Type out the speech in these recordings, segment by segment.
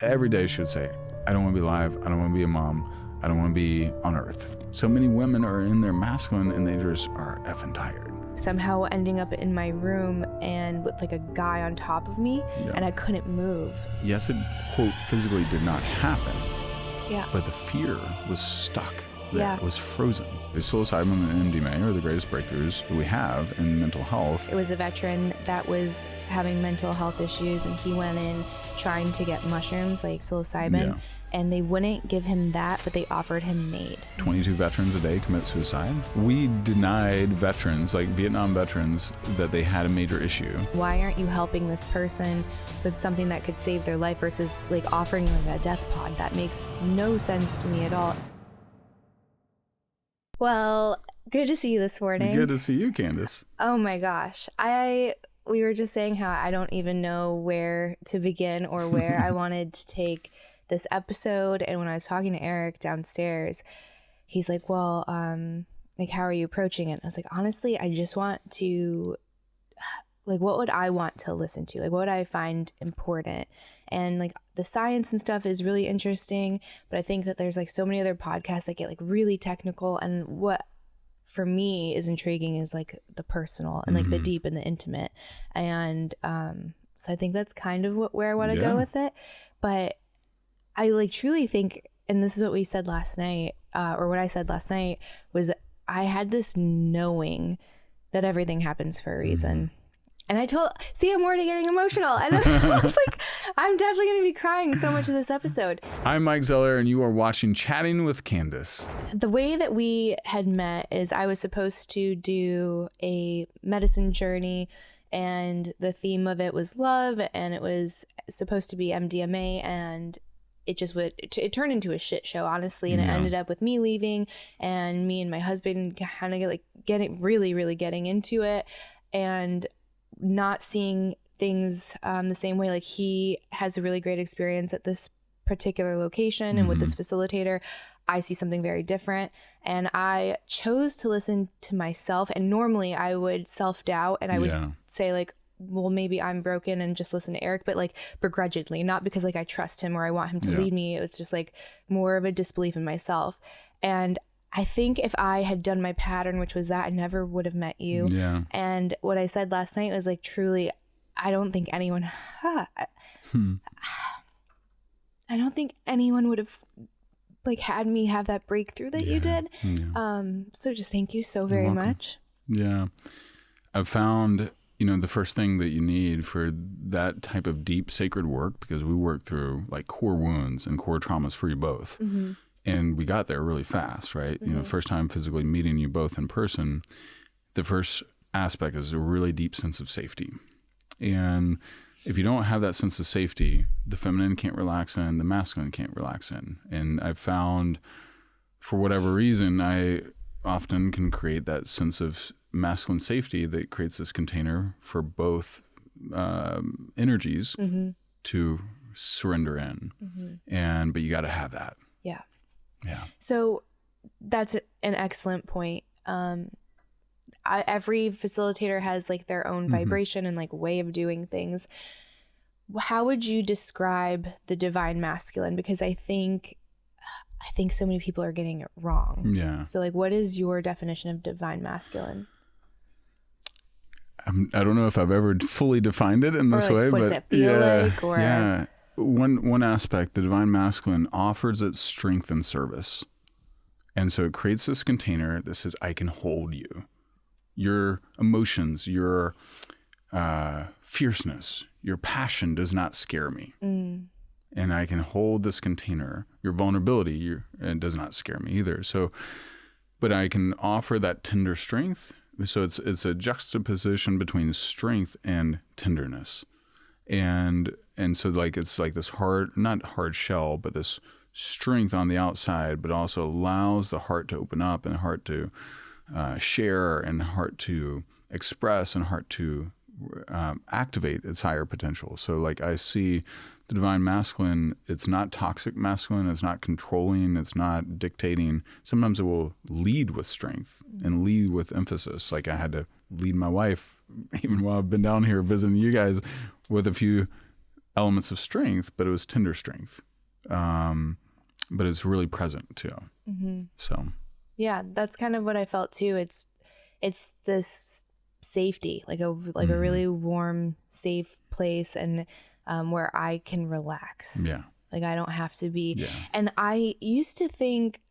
every day she would say, I don't want to be alive. I don't want to be a mom. I don't want to be on earth. So many women are in their masculine and they just are effing tired. Somehow ending up in my room and with like a guy on top of me, and I couldn't move. Yes, it, quote, physically did not happen. Yeah. But the fear was stuck there. Yeah. It was frozen. Psilocybin and MDMA are the greatest breakthroughs we have in mental health. It was a veteran that was having mental health issues, and he went in trying to get mushrooms like psilocybin, and they wouldn't give him that, but they offered him MAID. 22 veterans a day commit suicide. We denied veterans, like Vietnam veterans, that they had a major issue. Why aren't you helping this person with something that could save their life versus like offering them a death pod? That makes no sense to me at all. Well, good to see you this morning. Good to see you, Candice. Oh my gosh. We were just saying how I don't even know where to begin or where I wanted to take this episode. And when I was talking to Eric downstairs, he's like, well, like, how are you approaching it? And I was like, honestly, I just want to, like, what would I want to listen to? Like, what would I find important? And like the science and stuff is really interesting, but I think that there's like so many other podcasts that get like really technical. And what for me is intriguing is like the personal and like the deep and the intimate. And so I think that's kind of where I want to go with it. But I like truly think, and this is what we said last night, or what I said last night, was I had this knowing that everything happens for a reason. And I'm already getting emotional. And I was like, I'm definitely going to be crying so much of this episode. I'm Mike Zeller, and you are watching Chatting with Candice. The way that we had met is I was supposed to do a medicine journey, and the theme of it was love, and it was supposed to be MDMA, and it turned into a shit show, honestly, and it ended up with me leaving, and me and my husband kind of getting really into it, and not seeing things the same way. Like, he has a really great experience at this particular location and with this facilitator. I see something very different, and I chose to listen to myself. And normally I would self-doubt and I would say like, well, maybe I'm broken and just listen to Eric, but like begrudgingly, not because like I trust him or I want him to lead me. It's just like more of a disbelief in myself. And I think if I had done my pattern, which was that, I never would have met you. Yeah. And what I said last night was like, truly, I don't think anyone, I don't think anyone would have like had me have that breakthrough that you did. Yeah. So just thank you so very much. Yeah. I've found, the first thing that you need for that type of deep sacred work, because we work through like core wounds and core traumas for you both. And we got there really fast, right? First time physically meeting you both in person, the first aspect is a really deep sense of safety. And if you don't have that sense of safety, the feminine can't relax in, the masculine can't relax in. And I've found, for whatever reason, I often can create that sense of masculine safety that creates this container for both energies to surrender in. But you got to have that. Yeah. Yeah. So that's an excellent point. Every facilitator has like their own vibration and like way of doing things. How would you describe the divine masculine? Because I think so many people are getting it wrong. Yeah. So like, what is your definition of divine masculine? I don't know if I've ever fully defined it in this way, what but does it feel like? Or yeah. One aspect, the divine masculine offers its strength and service. And so it creates this container that says, I can hold you. Your emotions, your fierceness, your passion does not scare me. And I can hold this container. Your vulnerability, it does not scare me either. So, but I can offer that tender strength. So it's a juxtaposition between strength and tenderness. And so like, it's like this not hard shell, but this strength on the outside, but also allows the heart to open up and heart to share and heart to express and heart to activate its higher potential. So like I see the divine masculine, it's not toxic masculine, it's not controlling, it's not dictating. Sometimes it will lead with strength and lead with emphasis. Like I had to lead my wife, even while I've been down here visiting you guys, with a few elements of strength, but it was tender strength. But it's really present too. Mm-hmm. So. Yeah, that's kind of what I felt too. It's this safety, like a really warm, safe place, and where I can relax. Yeah. Like I don't have to be. Yeah. And I used to think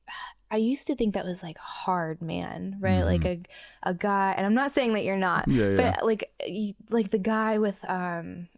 that was like hard, man, right? Mm-hmm. Like a guy, and I'm not saying that you're not, but like the guy with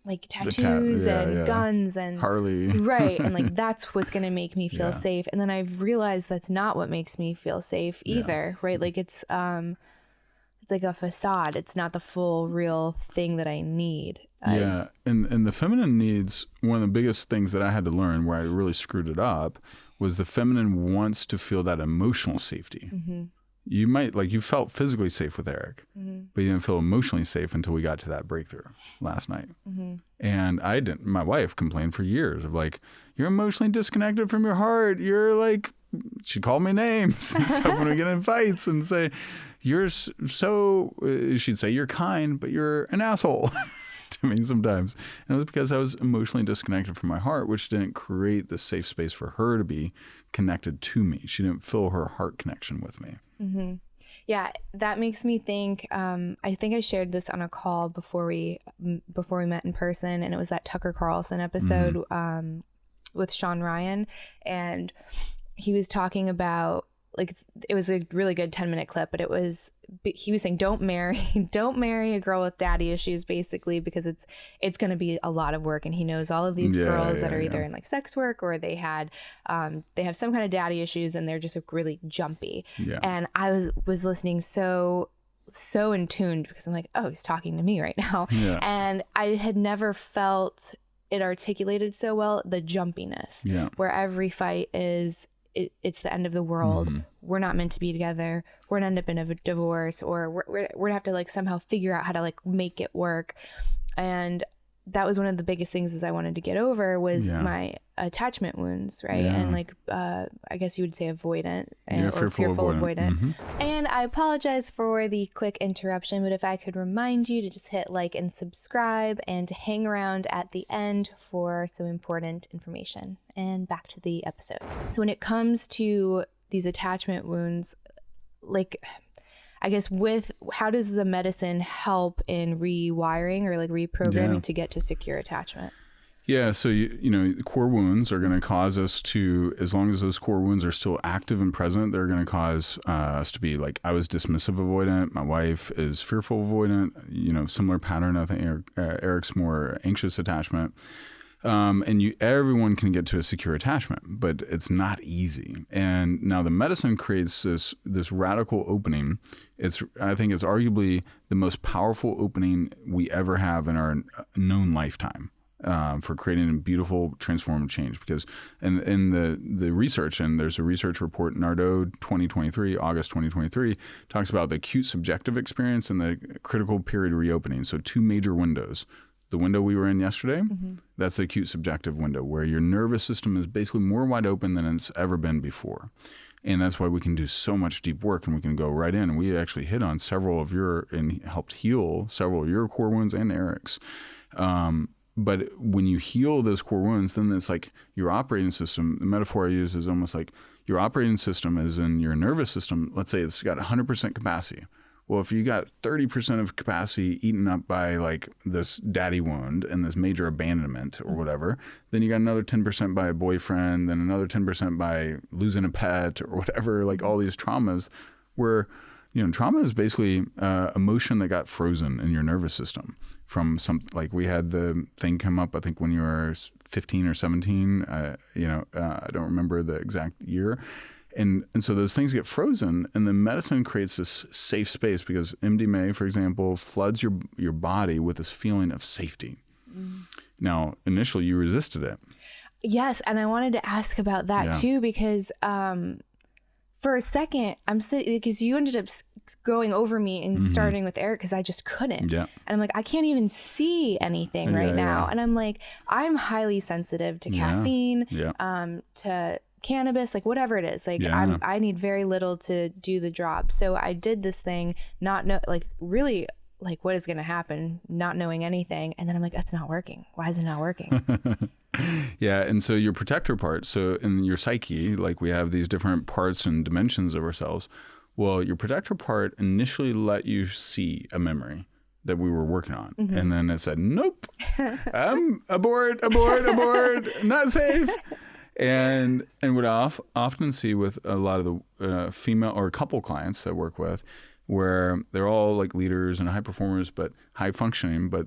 like tattoos and guns and Harley, right? And like that's what's gonna make me feel safe. And then I've realized that's not what makes me feel safe either, right? Like it's like a facade. It's not the full real thing that I need. And the feminine needs, one of the biggest things that I had to learn where I really screwed it up was the feminine wants to feel that emotional safety. Mm-hmm. You felt physically safe with Eric, mm-hmm. but you didn't feel emotionally safe until we got to that breakthrough last night. Mm-hmm. And my wife complained for years of like, you're emotionally disconnected from your heart. You're like, she called me names and stuff when we get in fights and say, she'd say you're kind, but you're an asshole. To me sometimes. And it was because I was emotionally disconnected from my heart, which didn't create the safe space for her to be connected to me. She didn't feel her heart connection with me. Mm-hmm. Yeah, that makes me think, I think I shared this on a call before we met in person, and it was that Tucker Carlson episode mm-hmm. With Sean Ryan, and he was talking about, like, it was a really good 10-minute clip, but he was saying don't marry a girl with daddy issues, basically, because it's going to be a lot of work. And he knows all of these girls that are either in like sex work or they have some kind of daddy issues and they're just really jumpy. Yeah. And I was listening so in tune because I'm like, oh, he's talking to me right now. Yeah. And I had never felt it articulated so well, the jumpiness, where every fight is, it's the end of the world. Mm-hmm. We're not meant to be together. We're gonna end up in a divorce, or we're gonna have to like somehow figure out how to like make it work. And that was one of the biggest things is I wanted to get over was my attachment wounds, right? Yeah. And like I guess you would say avoidant or fearful avoidant. Mm-hmm. And I apologize for the quick interruption, but if I could remind you to just hit like and subscribe and to hang around at the end for some important information. And back to the episode. So when it comes to these attachment wounds, like I guess how does the medicine help in rewiring or like reprogramming to get to secure attachment? Yeah. So, core wounds are going to cause us to, as long as those core wounds are still active and present, they're going to cause us to be like, I was dismissive avoidant. My wife is fearful avoidant, similar pattern. I think Eric's more anxious attachment. And everyone can get to a secure attachment, but it's not easy. And now the medicine creates this radical opening. I think it's arguably the most powerful opening we ever have in our known lifetime for creating a beautiful transformative change. Because in the research, and there's a research report, Nardo 2023, August 2023, talks about the acute subjective experience and the critical period reopening. So two major windows. The window we were in yesterday, mm-hmm. that's the acute subjective window where your nervous system is basically more wide open than it's ever been before. And that's why we can do so much deep work and we can go right in. And we actually hit on and helped heal several of your core wounds and Eric's. But when you heal those core wounds, then it's like your operating system, the metaphor I use is almost like your operating system is in your nervous system. Let's say it's got 100% capacity. Well, if you got 30% of capacity eaten up by like this daddy wound and this major abandonment or whatever, then you got another 10% by a boyfriend, then another 10% by losing a pet or whatever, like all these traumas where, trauma is basically emotion that got frozen in your nervous system from like we had the thing come up, I think when you were 15 or 17, I don't remember the exact year. And so those things get frozen, and the medicine creates this safe space because MDMA, for example, floods your body with this feeling of safety. Mm. Now, initially, you resisted it. Yes, and I wanted to ask about that too because for a second, because you ended up going over me and mm-hmm. starting with Eric because I just couldn't. Yeah. And I'm like, I can't even see anything right now. And I'm like, I'm highly sensitive to caffeine, to cannabis, like whatever it is, like I need very little to do the job. So I did this thing, really like, what is going to happen, not knowing anything. And then I'm like, that's not working. Why is it not working? Yeah. And so your protector part, so in your psyche, like we have these different parts and dimensions of ourselves. Well, your protector part initially let you see a memory that we were working on. Mm-hmm. And then it said, nope, I'm abort, not safe. And what I often see with a lot of the female or couple clients that I work with, where they're all like leaders and high performers, but high functioning. But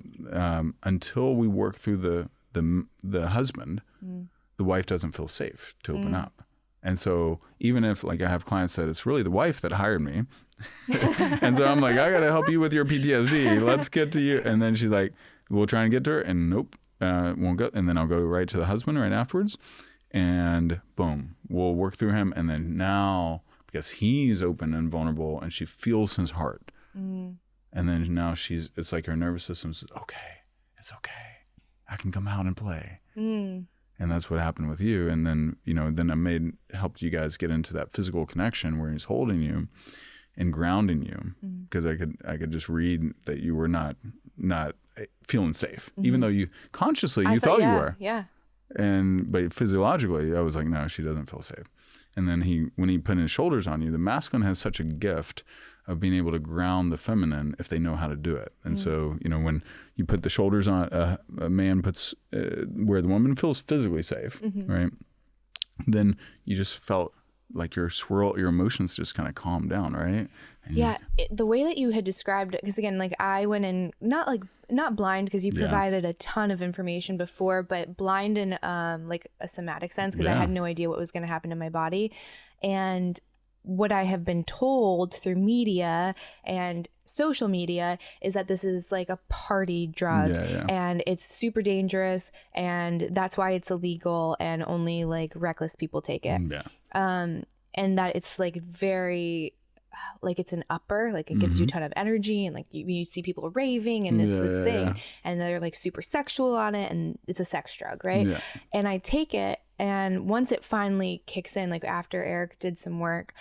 until we work through the husband, the wife doesn't feel safe to open up. And so even if like I have clients that it's really the wife that hired me. And so I'm like, I got to help you with your PTSD. Let's get to you. And then she's like, we'll try and get to her. And nope, won't go. And then I'll go right to the husband right afterwards. And boom, we'll work through him. And then now, because he's open and vulnerable and she feels his heart. And then now it's like her nervous system says, okay, it's okay. I can come out and play. And that's what happened with you. And then, then I helped you guys get into that physical connection where he's holding you and grounding you. Because I could just read that you were not feeling safe, even though you consciously, you thought you were. Yeah. But physiologically, I was like, no, she doesn't feel safe. And then when he put his shoulders on you, the masculine has such a gift of being able to ground the feminine if they know how to do it. And so, when you put the shoulders on, a man puts where the woman feels physically safe, right? Then you just felt like your emotions just kind of calmed down, right? And the way that you had described it, because again, like I went in not blind because you provided a ton of information before, but blind in like a somatic sense because I had no idea what was going to happen to my body. And what I have been told through media and social media is that this is like a party drug and it's super dangerous and that's why it's illegal and only like reckless people take it. And that it's like very like it's an upper, like it gives you a ton of energy and like you see people raving and it's this thing and they're like super sexual on it and it's a sex drug, right? And I take it, and once it finally kicks in, like after Eric did some work,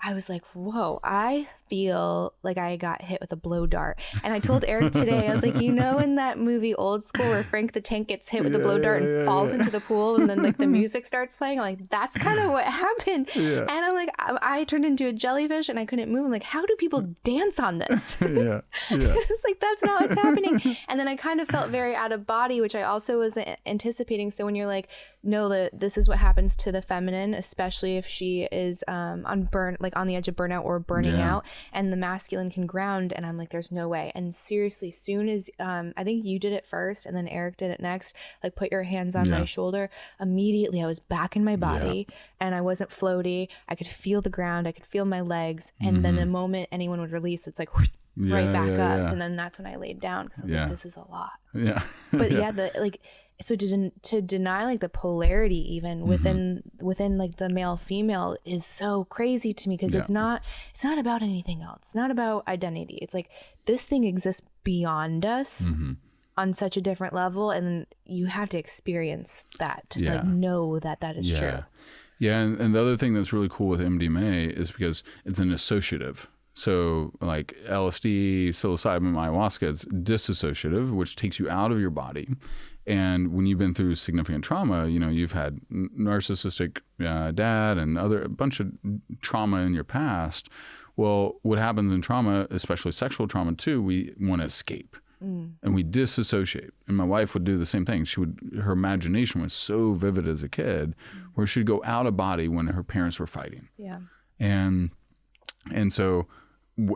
I was like, whoa, I feel like I got hit with a blow dart. And I told Eric today, I was like, in that movie Old School where Frank the Tank gets hit with a blow dart and falls into the pool and then like the music starts playing? I'm like, that's kind of what happened. And I'm like, I turned into a jellyfish and I couldn't move. I'm like, how do people dance on this? It's like, that's not what's happening. And then I kind of felt very out of body, which I also wasn't anticipating. So when you're like, no, this is what happens to the feminine, especially if she is on the edge of burnout or burning out, and the masculine can ground. And I'm like, there's no way. And seriously, soon as I think you did it first and then Eric did it next, like put your hands on my shoulder, immediately I was back in my body and I wasn't floaty. I could feel the ground. I could feel my legs. And then the moment anyone would release, it's like right back up. And then that's when I laid down because I was like, this is a lot. But so to deny like the polarity even within like the male female is so crazy to me because it's not about anything else. It's not about identity. It's like this thing exists beyond us on such a different level, and you have to experience that to like know that is true. Yeah, and the other thing that's really cool with MDMA is because it's an associative. So like LSD, psilocybin, ayahuasca, it's dissociative, which takes you out of your body. And when you've been through significant trauma, you've had narcissistic dad and a bunch of trauma in your past. Well, what happens in trauma, especially sexual trauma too, we want to escape and we disassociate. And my wife would do the same thing. Her imagination was so vivid as a kid where she'd go out of body when her parents were fighting. Yeah. And so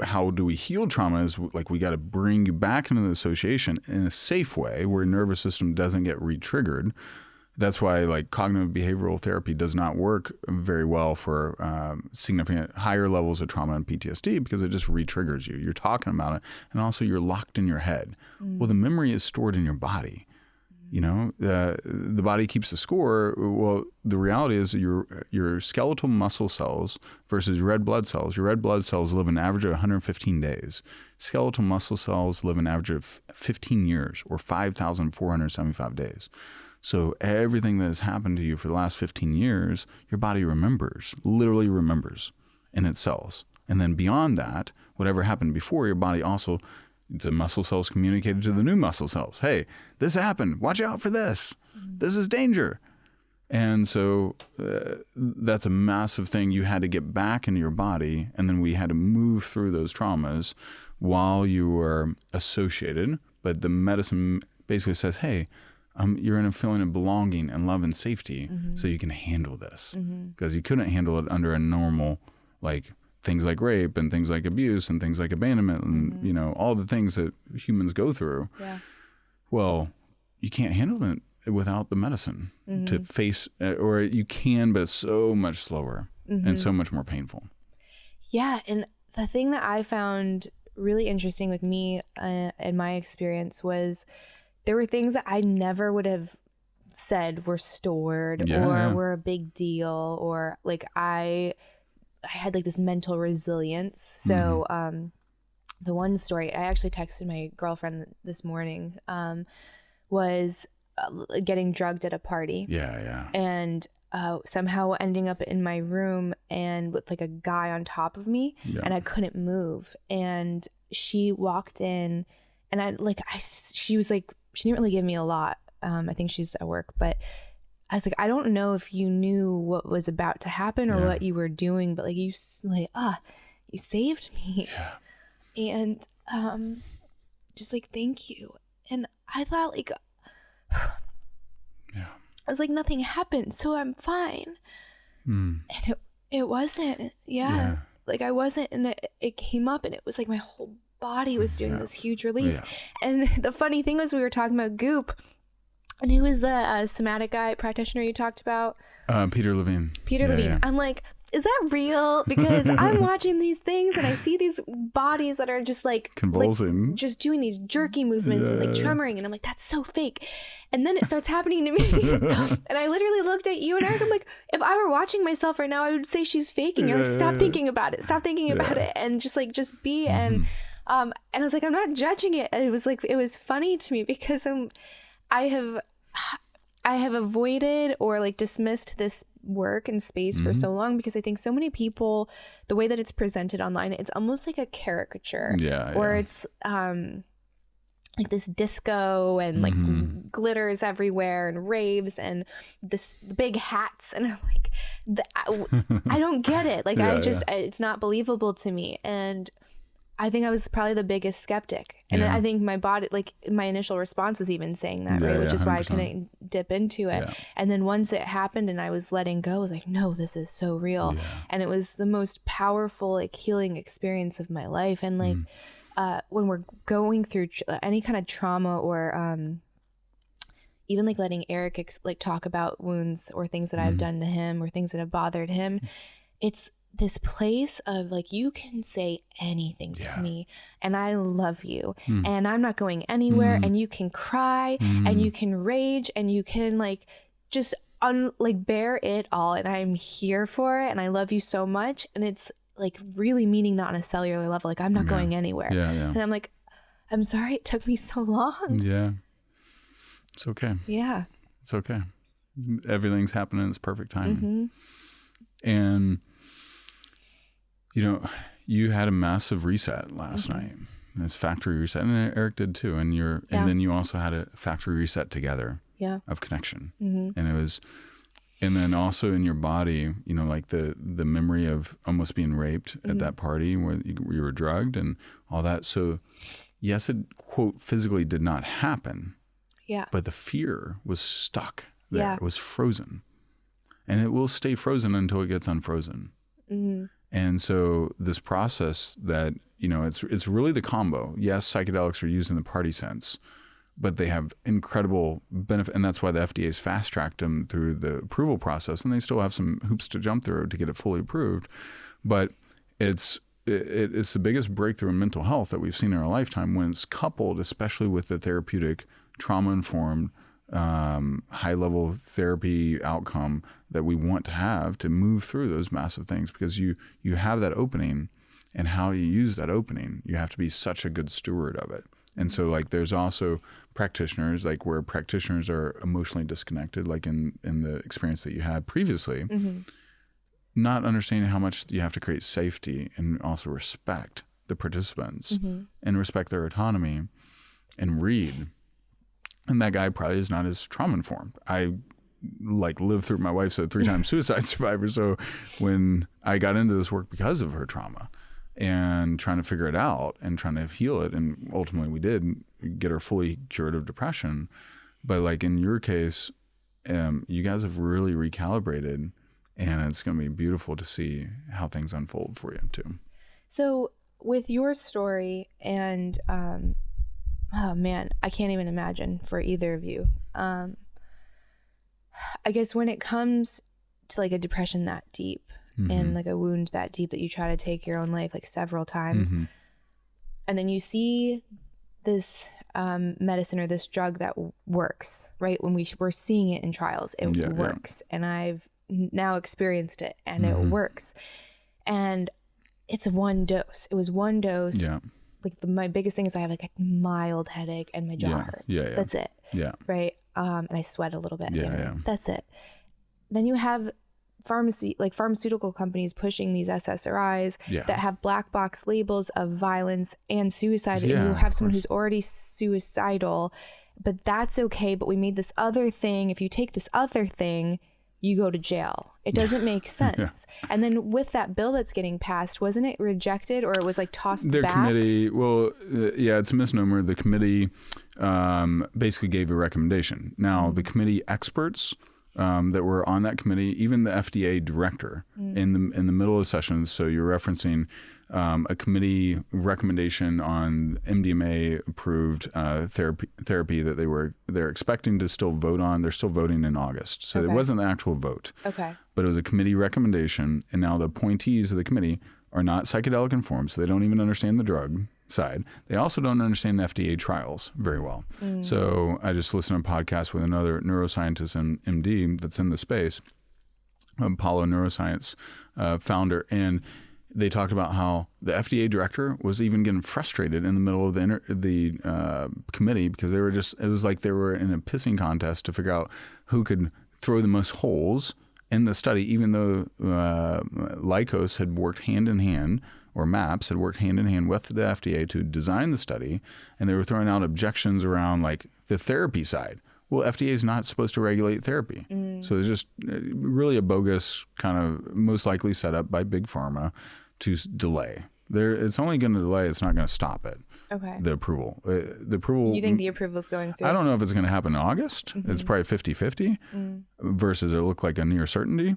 how do we heal trauma is like we got to bring you back into the association in a safe way where your nervous system doesn't get re-triggered. That's why like cognitive behavioral therapy does not work very well for significant higher levels of trauma and PTSD because it just re-triggers you. You're talking about it and also you're locked in your head. Well, the memory is stored in your body. The body keeps the score. Well, the reality is your skeletal muscle cells versus red blood cells. Your red blood cells live an average of 115 days. Skeletal muscle cells live an average of 15 years or 5,475 days. So everything that has happened to you for the last 15 years, your body literally remembers in its cells. And then beyond that, whatever happened before, your body also the muscle cells communicated to the new muscle cells, hey, this happened. Watch out for this. This is danger. And so that's a massive thing. You had to get back into your body, and then we had to move through those traumas while you were associated. But the medicine basically says, hey, you're in a feeling of belonging and love and safety, so you can handle this. Because you couldn't handle it under a normal, like things like rape and things like abuse and things like abandonment and, you know, all the things that humans go through. Yeah. Well, you can't handle it without the medicine to face, or you can, but it's so much slower and so much more painful. Yeah. And the thing that I found really interesting with me in my experience was there were things that I never would have said were stored or were a big deal, or like I had like this mental resilience. So the one story I actually texted my girlfriend this morning was getting drugged at a party. And somehow ending up in my room and with like a guy on top of me, and I couldn't move. And she walked in, and she was like, she didn't really give me a lot. I think she's at work, but I was like, I don't know if you knew what was about to happen or what you were doing, but like you saved me. And just like, thank you. And I thought like, I was like, nothing happened, so I'm fine. And it wasn't. Like I wasn't, and it came up, and it was like my whole body was doing this huge release. And the funny thing was, we were talking about goop, and who was the somatic guy practitioner you talked about? Peter Levine. Levine. I'm like, is that real? Because I'm watching these things and I see these bodies that are just like convulsing, like just doing these jerky movements and like tremoring, and I'm like, that's so fake. And then it starts happening to me. And I literally looked at you and Eric, I'm like, if I were watching myself right now, I would say she's faking. You're like, stop thinking about it. Stop thinking about it. And just be. And I was like, I'm not judging it. And it was like, it was funny to me because I have avoided or like dismissed this work and space for so long because I think so many people, the way that it's presented online, it's almost like a caricature. It's like this disco and like glitters everywhere and raves and the big hats, and I'm like, I don't get it. Like it's not believable to me. And I think I was probably the biggest skeptic. And I think my body, like my initial response was even saying that, right? Which is 100%. Why I couldn't dip into it. And then once it happened and I was letting go, I was like, no, this is so real. And it was the most powerful, like healing experience of my life. And like when we're going through any kind of trauma or even like letting Eric like talk about wounds or things that I've done to him or things that have bothered him, it's this place of like, you can say anything to me and I love you and I'm not going anywhere, and you can cry and you can rage and you can like just like bear it all, and I'm here for it and I love you so much. And it's like really meaning that on a cellular level, like I'm not going anywhere. And I'm like, I'm sorry it took me so long. It's okay. It's okay. Everything's happening in its perfect timing. And you know, you had a massive reset last night. It's factory reset, and Eric did too. And and then you also had a factory reset together of connection. And it was, and then also in your body, you know, like the memory of almost being raped at that party where you were drugged and all that. So yes, it quote physically did not happen. But the fear was stuck there. It was frozen, and it will stay frozen until it gets unfrozen. And so this process that, you know, it's really the combo. Yes, psychedelics are used in the party sense, but they have incredible benefit. And that's why the FDA's fast-tracked them through the approval process. And they still have some hoops to jump through to get it fully approved. But it's the biggest breakthrough in mental health that we've seen in our lifetime when it's coupled, especially with the therapeutic, trauma-informed, high-level therapy outcome that we want to have to move through those massive things, because you have that opening, and how you use that opening, you have to be such a good steward of it. And so like there's also practitioners, like where practitioners are emotionally disconnected, like in the experience that you had previously, not understanding how much you have to create safety and also respect the participants and respect their autonomy and read. And that guy probably is not as trauma informed. I lived through, my wife's a 3-time suicide survivor. So when I got into this work because of her trauma and trying to figure it out and trying to heal it, and ultimately we did get her fully cured of depression. But like in your case, you guys have really recalibrated, and it's going to be beautiful to see how things unfold for you too. So with your story and, oh man, I can't even imagine for either of you. I guess when it comes to like a depression that deep and like a wound that deep that you try to take your own life like several times, and then you see this medicine or this drug that works, right? When we're seeing it in trials, it works. And I've now experienced it and it works. And it's one dose. It was one dose. Yeah. Like my biggest thing is I have like a mild headache and my jaw hurts. Yeah. That's it. Yeah. Right. And I sweat a little bit. Yeah. That's it. Then you have pharmaceutical companies pushing these SSRIs that have black box labels of violence and suicide. And you have someone who's already suicidal, but that's okay. But we made this other thing. If you take this other thing, you go to jail. It doesn't make sense. And then with that bill that's getting passed, wasn't it rejected or it was like tossed Their back? committee, it's a misnomer. The committee basically gave a recommendation. Now, the committee experts that were on that committee, even the FDA director in the middle of sessions, so you're referencing a committee recommendation on MDMA approved therapy that they're expecting to still vote on. They're still voting in August. So it wasn't the actual vote. Okay. But it was a committee recommendation. And now the appointees of the committee are not psychedelic informed, so they don't even understand the drug side. They also don't understand the FDA trials very well. So I just listened to a podcast with another neuroscientist and MD that's in the space, Apollo Neuroscience founder, and they talked about how the FDA director was even getting frustrated in the middle of the committee because it was like they were in a pissing contest to figure out who could throw the most holes in the study, even though Lycos had worked hand in hand, or MAPS had worked hand in hand with the FDA to design the study, and they were throwing out objections around like the therapy side. Well, FDA is not supposed to regulate therapy. So it's just really a bogus kind of most likely set up by Big Pharma to delay. It's only going to delay. It's not going to stop it. Okay. The approval. The approval. You think the approval is going through? I don't know if it's going to happen in August. It's probably 50-50 versus it looked like a near certainty.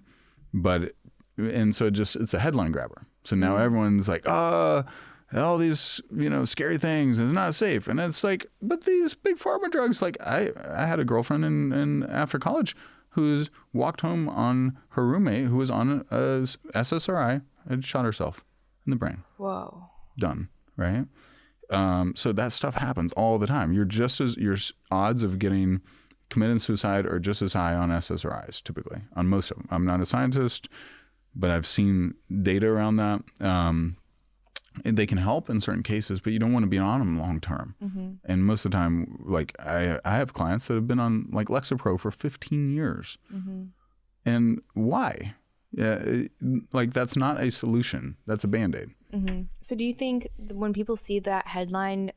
And so it's a headline grabber. So now everyone's like, all these, scary things, it's not safe. And it's like, but these big pharma drugs, like I had a girlfriend in after college who's walked home on her roommate who was on a SSRI and shot herself in the brain. Whoa. Done. Right. So that stuff happens all the time. Your odds of getting committed suicide are just as high on SSRIs typically, on most of them. I'm not a scientist, but I've seen data around that. They can help in certain cases, but you don't want to be on them long term. And most of the time, like I have clients that have been on like Lexapro for 15 years. And why? Like that's not a solution. That's a Band-Aid. So do you think when people see that headline,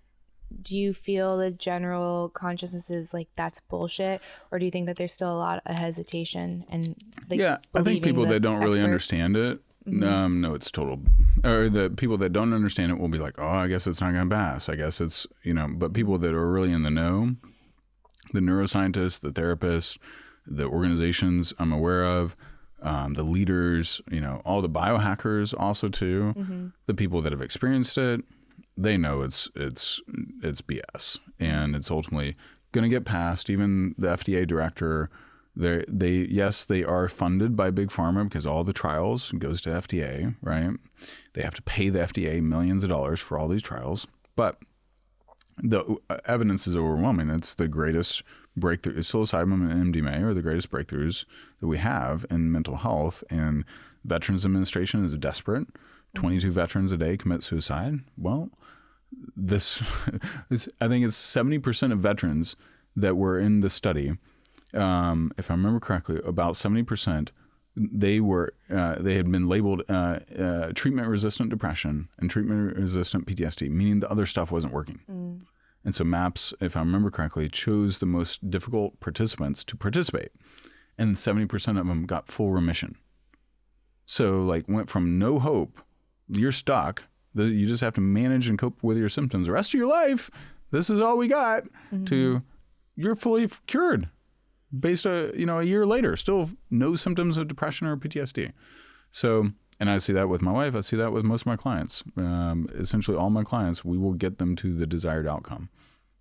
do you feel the general consciousness is like that's bullshit, or do you think that there's still a lot of hesitation and I think people that don't really understand it no, it's total, or the people that don't understand it will be like, oh, I guess it's not going to pass. I guess it's, but people that are really in the know, the neuroscientists, the therapists, the organizations I'm aware of, the leaders, all the biohackers also too, the people that have experienced it, they know it's BS, and it's ultimately going to get passed. Even the FDA director, they are funded by Big Pharma because all the trials goes to FDA, right? They have to pay the FDA millions of dollars for all these trials, but the evidence is overwhelming. It's the greatest breakthrough. Psilocybin and MDMA are the greatest breakthroughs that we have in mental health, and Veterans Administration is desperate. 22 veterans a day commit suicide. Well, I think it's 70% of veterans that were in the study. If I remember correctly, about 70% they had been labeled treatment-resistant depression and treatment-resistant PTSD, meaning the other stuff wasn't working. And so MAPS, if I remember correctly, chose the most difficult participants to participate. And 70% of them got full remission. So like went from no hope, you're stuck, you just have to manage and cope with your symptoms the rest of your life, this is all we got, to you're fully cured based a year later, still no symptoms of depression or PTSD. So, and I see that with my wife, I see that with most of my clients. Essentially all my clients, we will get them to the desired outcome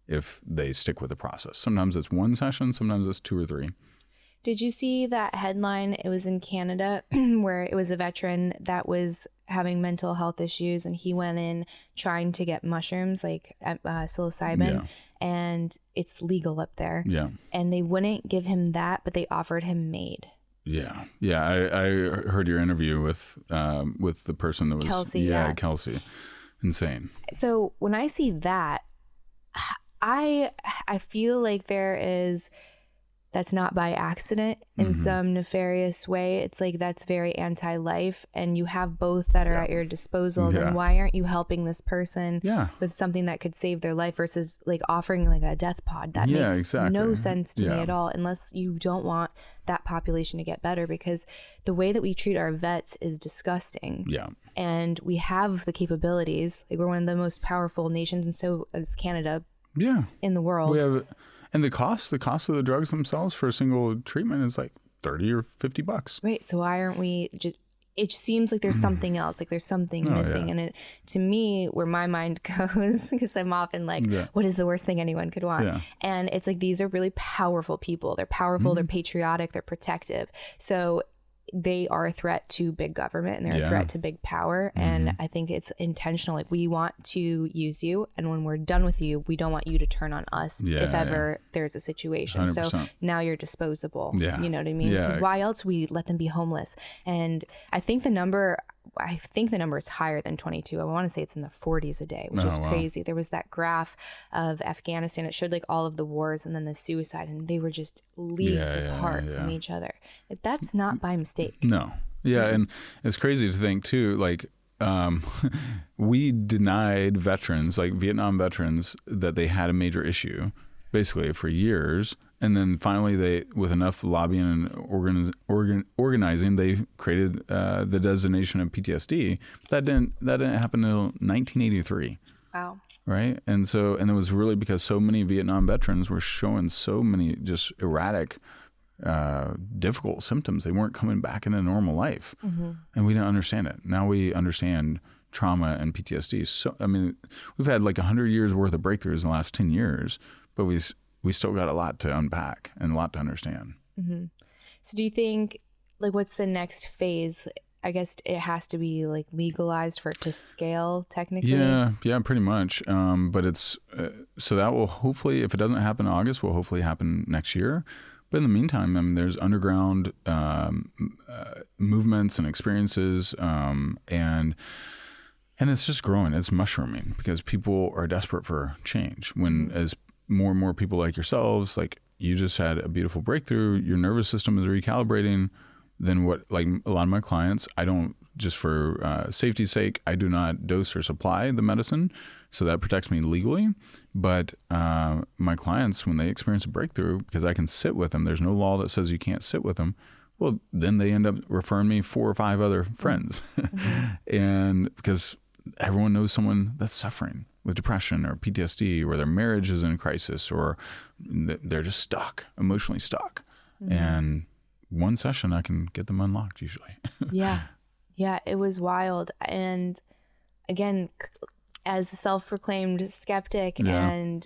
if they stick with the process. Sometimes it's one session, sometimes it's 2 or 3. Did you see that headline? It was in Canada where it was a veteran that was having mental health issues, and he went in trying to get mushrooms like psilocybin, and it's legal up there. Yeah. And they wouldn't give him that, but they offered him MAID. Yeah. Yeah. I heard your interview with the person that was Kelsey. Yeah, Kelsey. Insane. So when I see that, I feel like that's not by accident in some nefarious way. It's like that's very anti-life, and you have both that are at your disposal. Then why aren't you helping this person with something that could save their life versus like offering like a death pod? That makes no sense to me at all, unless you don't want that population to get better, because the way that we treat our vets is disgusting. Yeah. And we have the capabilities. Like we're one of the most powerful nations, and so is Canada. Yeah. In the world. We have. And the cost of the drugs themselves for a single treatment is like $30 or $50. Right. So why aren't we just, it seems like there's something else, like there's something missing. And it, to me, where my mind goes, because I'm often like, what is the worst thing anyone could want? Yeah. And it's like, these are really powerful people. They're powerful, they're patriotic, they're protective. So they are a threat to big government, and they're a threat to big power. And I think it's intentional. Like, we want to use you, and when we're done with you, we don't want you to turn on us if ever there's a situation. 100%. So now you're disposable. Yeah. You know what I mean? Because why else we let them be homeless? And I think the number is higher than 22. I want to say it's in the 40s a day, which is crazy. There was that graph of Afghanistan. It showed like all of the wars and then the suicide, and they were just leagues apart from each other. That's not by mistake. No. Yeah. And it's crazy to think too, like, we denied veterans, like Vietnam veterans, that they had a major issue basically for years. And then finally, they, with enough lobbying and organizing, they created the designation of PTSD. That didn't happen until 1983. Wow. Right. And it was really because so many Vietnam veterans were showing so many just erratic, difficult symptoms. They weren't coming back into normal life. And we didn't understand it. Now we understand trauma and PTSD. So, I mean, we've had like 100 years worth of breakthroughs in the last 10 years, but we still got a lot to unpack and a lot to understand. So do you think, like, what's the next phase? I guess it has to be like legalized for it to scale technically. Yeah, pretty much. But it's, so that will hopefully, if it doesn't happen in August, will hopefully happen next year. But in the meantime, I mean, there's underground movements and experiences, and it's just growing. It's mushrooming because people are desperate for change. When as more and more people like yourselves, like you just had a beautiful breakthrough, your nervous system is recalibrating, then what, like a lot of my clients, I don't, just for safety's sake, I do not dose or supply the medicine. So that protects me legally. But my clients, when they experience a breakthrough, because I can sit with them, there's no law that says you can't sit with them. Well, then they end up referring me 4 or 5 other friends. And because everyone knows someone that's suffering with depression or PTSD, or their marriage is in crisis, or they're just stuck, emotionally stuck. And one session, I can get them unlocked usually. Yeah, it was wild. And again, as a self-proclaimed skeptic, and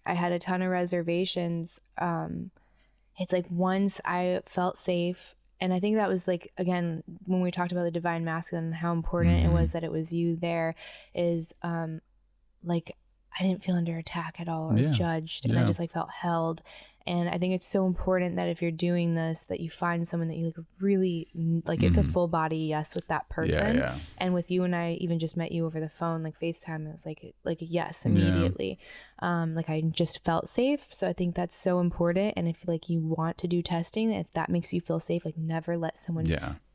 I had a ton of reservations, it's like once I felt safe, and I think that was like, again, when we talked about the divine masculine and how important it was that it was you there, is like I didn't feel under attack at all or judged, and I just like felt held. And I think it's so important that if you're doing this, that you find someone that you like really like. It's a full body yes with that person. Yeah. And with you and I even just met you over the phone, like FaceTime, it was like a yes immediately. Like I just felt safe. So I think that's so important. And if like you want to do testing, if that makes you feel safe, like never let someone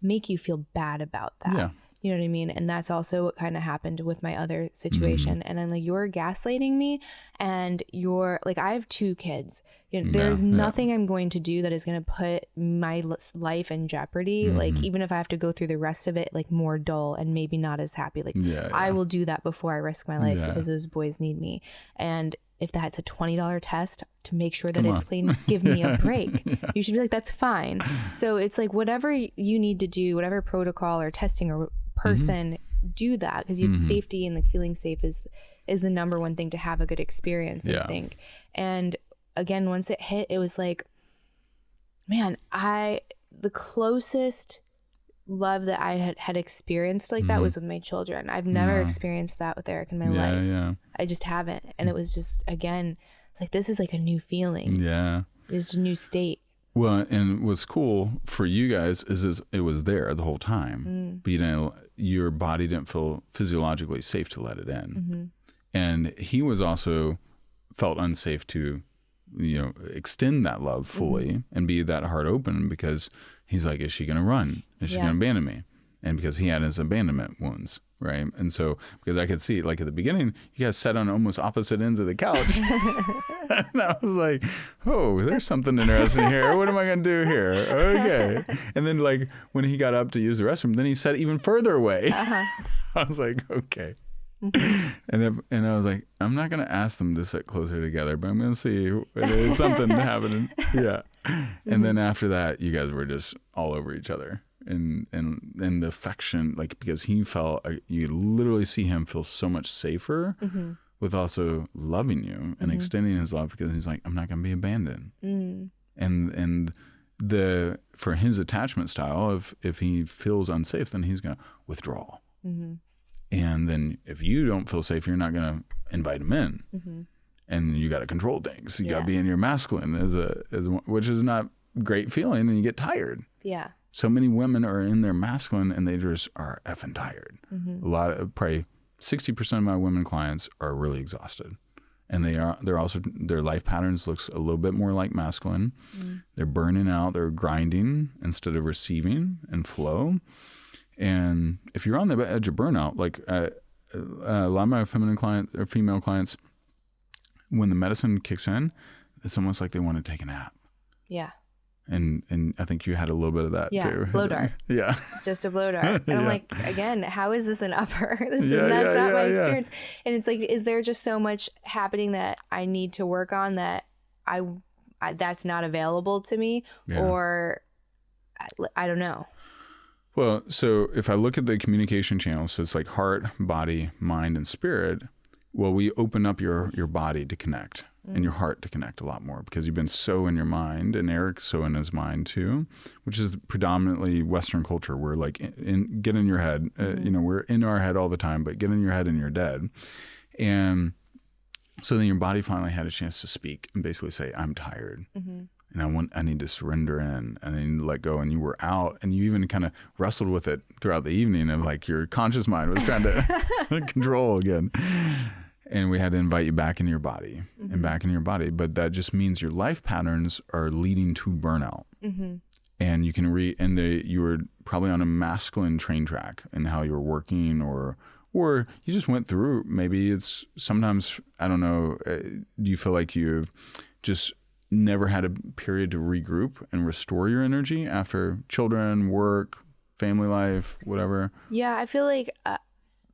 make you feel bad about that. Yeah. You know what I mean? And that's also what kind of happened with my other situation. And I'm like, you're gaslighting me, and you're like, I have 2 kids. You know, there's nothing I'm going to do that is going to put my life in jeopardy. Like, even if I have to go through the rest of it, like more dull and maybe not as happy, like I will do that before I risk my life because those boys need me. And if that's a $20 test to make sure that it's clean, give me a break. You should be like, that's fine. So it's like, whatever you need to do, whatever protocol or testing or person, do that, because safety and like feeling safe is the number one thing to have a good experience, I think. And again, once it hit, it was like, man, the closest love that I had experienced like that was with my children. I've never experienced that with Eric in my life. I just haven't. And it was just, again, it's like, this is like a new feeling. It's a new state. Well, and what's cool for you guys is it was there the whole time, but your body didn't feel physiologically safe to let it in. And he was also felt unsafe to, extend that love fully and be that heart open, because he's like, is she going to run? Is she going to abandon me? And because he had his abandonment wounds, right? And so, because I could see, like at the beginning, you guys sat on almost opposite ends of the couch. And I was like, oh, there's something interesting here. What am I going to do here? Okay. And then like when he got up to use the restroom, then he sat even further away. I was like, okay. And I was like, I'm not going to ask them to sit closer together, but I'm going to see if there's something happening. And then after that, you guys were just all over each other. And the affection, like, because he felt, you literally see him feel so much safer with also loving you and extending his love, because he's like, I'm not going to be abandoned. And for his attachment style, if he feels unsafe, then he's going to withdraw. And then if you don't feel safe, you're not going to invite him in. And you got to control things. You got to be in your masculine, which is not great feeling, and you get tired. So many women are in their masculine and they just are effing tired. Probably 60% of my women clients are really exhausted, and their life patterns looks a little bit more like masculine. They're burning out, they're grinding instead of receiving and flow. And if you're on the edge of burnout, like a lot of my female clients, when the medicine kicks in, it's almost like they want to take a nap. And I think you had a little bit of that too. Blow dart. Just a blow dart. And I'm like, again, how is this an upper? That's not my experience. And it's like, is there just so much happening that I need to work on that I that's not available to me? Or I don't know. Well, so if I look at the communication channels, so it's like heart, body, mind, and spirit. Well, we open up your body to connect and your heart to connect a lot more, because you've been so in your mind, and Eric's so in his mind too, which is predominantly Western culture. We're like, get in your head. We're in our head all the time, but get in your head and you're dead. And so then your body finally had a chance to speak and basically say, I'm tired. And I need to surrender in, and I need to let go. And you were out, and you even kind of wrestled with it throughout the evening, of like your conscious mind was trying to control again. And we had to invite you back into your body and back into your body. But that just means your life patterns are leading to burnout. And you can you were probably on a masculine train track in how you were working, or you just went through, maybe it's sometimes, I don't know, do you feel like you've just never had a period to regroup and restore your energy after children, work, family life, whatever? Yeah, I feel like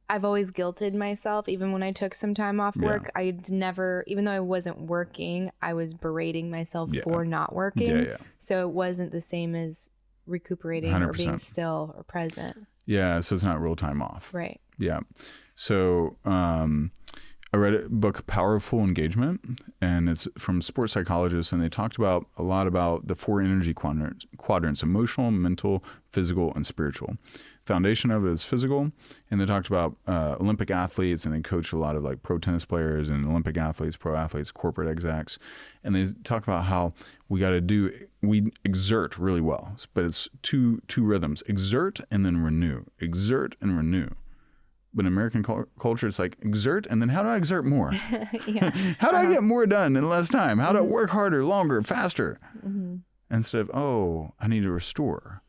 I've always guilted myself. Even when I took some time off work, I'd never, even though I wasn't working, I was berating myself for not working. So it wasn't the same as recuperating 100%. Or being still or present. Yeah, so it's not real time off. Right. Yeah. So I read a book, Powerful Engagement, and it's from sports psychologists, and they talked about a lot about the 4 energy quadrants: emotional, mental, physical, and spiritual. Foundation of it is physical, and they talked about Olympic athletes, and they coach a lot of like pro tennis players and Olympic athletes, pro athletes, corporate execs, and they talk about how we exert really well, but it's two rhythms: exert and then renew, exert and renew. But in American culture, it's like exert, and then how do I exert more? How do I get more done in less time? How do I work harder, longer, faster? Instead of, I need to restore.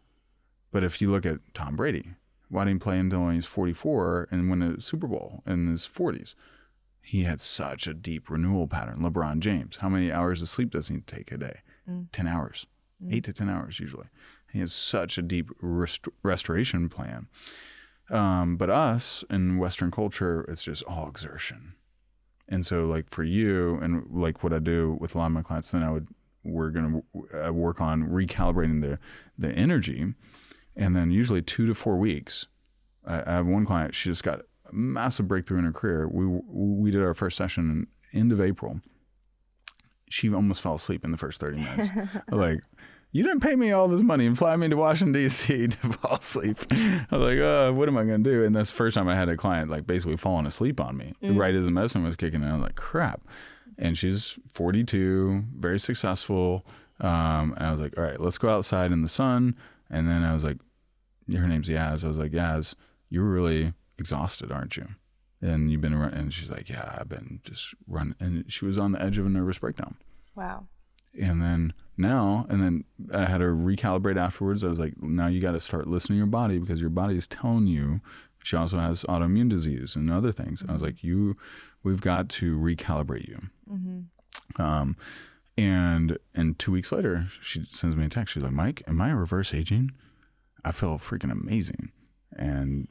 But if you look at Tom Brady, why didn't he play until he's 44 and win a Super Bowl in his 40s? He had such a deep renewal pattern. LeBron James, how many hours of sleep does he take a day? 10 hours, 8 to 10 hours usually. He has such a deep restoration plan. But us in Western culture, it's just all exertion. And so like for you and like what I do with a lot of my clients, then we're going to work on recalibrating the energy. And then usually 2 to 4 weeks, I have one client, she just got a massive breakthrough in her career. We did our first session end of April. She almost fell asleep in the first 30 minutes. Like, you didn't pay me all this money and fly me to Washington, D.C. to fall asleep. I was like, what am I going to do? And that's the first time I had a client like basically falling asleep on me right as the medicine was kicking in. I was like, crap. And she's 42, very successful. And I was like, all right, let's go outside in the sun. And then I was like, her name's Yaz. I was like, Yaz, you're really exhausted, aren't you? And you've been running. And she's like, yeah, I've been just running. And she was on the edge of a nervous breakdown. Wow. And then I had her recalibrate afterwards. I was like, now you got to start listening to your body, because your body is telling you. She also has autoimmune disease and other things. I was like, we've got to recalibrate you. And 2 weeks later, she sends me a text. She's like, Mike, am I reverse aging? I feel freaking amazing. And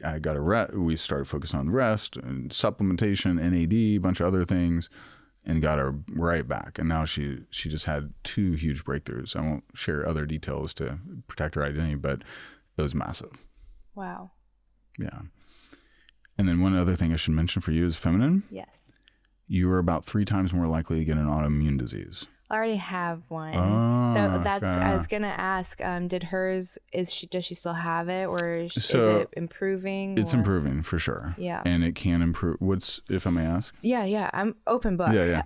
I got we started focusing on rest and supplementation, NAD, a bunch of other things, and got her right back. And now she just had 2 huge breakthroughs. I won't share other details to protect her identity, but it was massive. Wow. Yeah. And then one other thing I should mention for you is feminine. Yes. You are about 3 times more likely to get an autoimmune disease. I already have one. So I was going to ask, does she still have it, or is it improving? It's improving for sure. Yeah. And it can improve. If I may ask? Yeah. I'm open book. Yeah.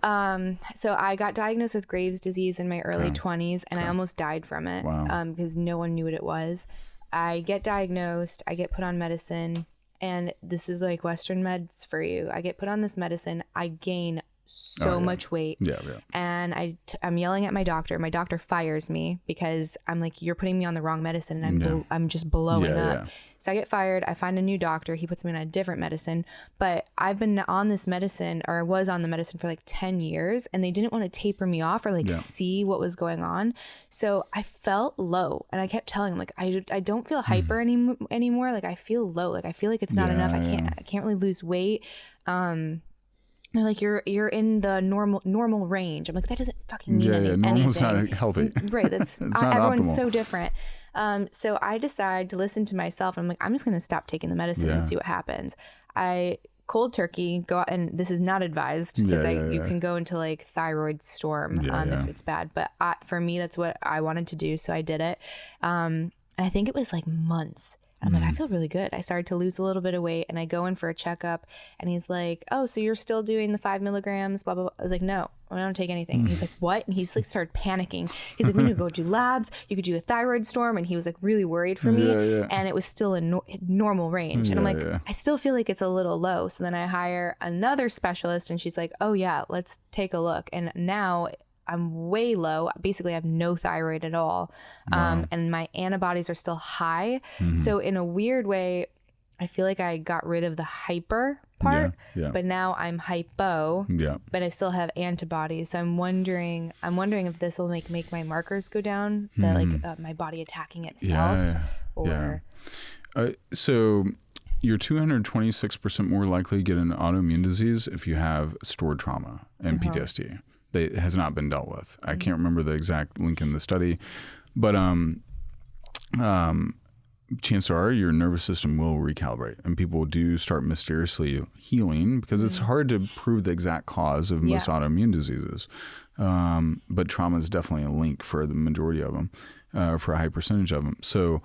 So I got diagnosed with Graves' disease in my early 20s, and I almost died from it. Wow. Because no one knew what it was. I get diagnosed, I get put on medicine, and this is like Western meds for you. I get put on this medicine, I gain so much weight. Yeah. And I'm yelling at my doctor. My doctor fires me because I'm like, you're putting me on the wrong medicine, and I'm just blowing up. Yeah. So I get fired. I find a new doctor. He puts me on a different medicine. But I've been on this medicine, or I was on the medicine, for like 10 years, and they didn't want to taper me off or see what was going on. So I felt low, and I kept telling him, like, I don't feel hyper anymore. Like, I feel low. Like, I feel like it's not enough. I can't really lose weight. They're like, you're in the normal range. I'm like, that doesn't fucking mean anything. Normal's not healthy. Right. That's everyone's optimal. So different. So I decide to listen to myself. I'm like, I'm just going to stop taking the medicine and see what happens. I cold turkey go out, and this is not advised, because you can go into like thyroid storm if it's bad. But for me, that's what I wanted to do. So I did it. And I think it was like months. I'm like, I feel really good. I started to lose a little bit of weight, and I go in for a checkup, and he's like, oh, so you're still doing the 5 milligrams, blah, blah, blah. I was like, no, I don't take anything. And he's like, what? And he's like, started panicking. He's like, we need to go do labs. You could do a thyroid storm. And he was like really worried for me. And it was still in normal range. And I'm like, I still feel like it's a little low. So then I hire another specialist, and she's like, oh yeah, let's take a look. And now I'm way low. Basically, I have no thyroid at all. And my antibodies are still high. So in a weird way, I feel like I got rid of the hyper part, but now I'm hypo, but I still have antibodies. So I'm wondering if this will make my markers go down, that my body attacking itself, or. So you're 226% more likely to get an autoimmune disease if you have stored trauma and PTSD. That has not been dealt with. I can't remember the exact link in the study, but chances are your nervous system will recalibrate, and people do start mysteriously healing because it's hard to prove the exact cause of most autoimmune diseases. But trauma is definitely a link for the majority of them, for a high percentage of them. So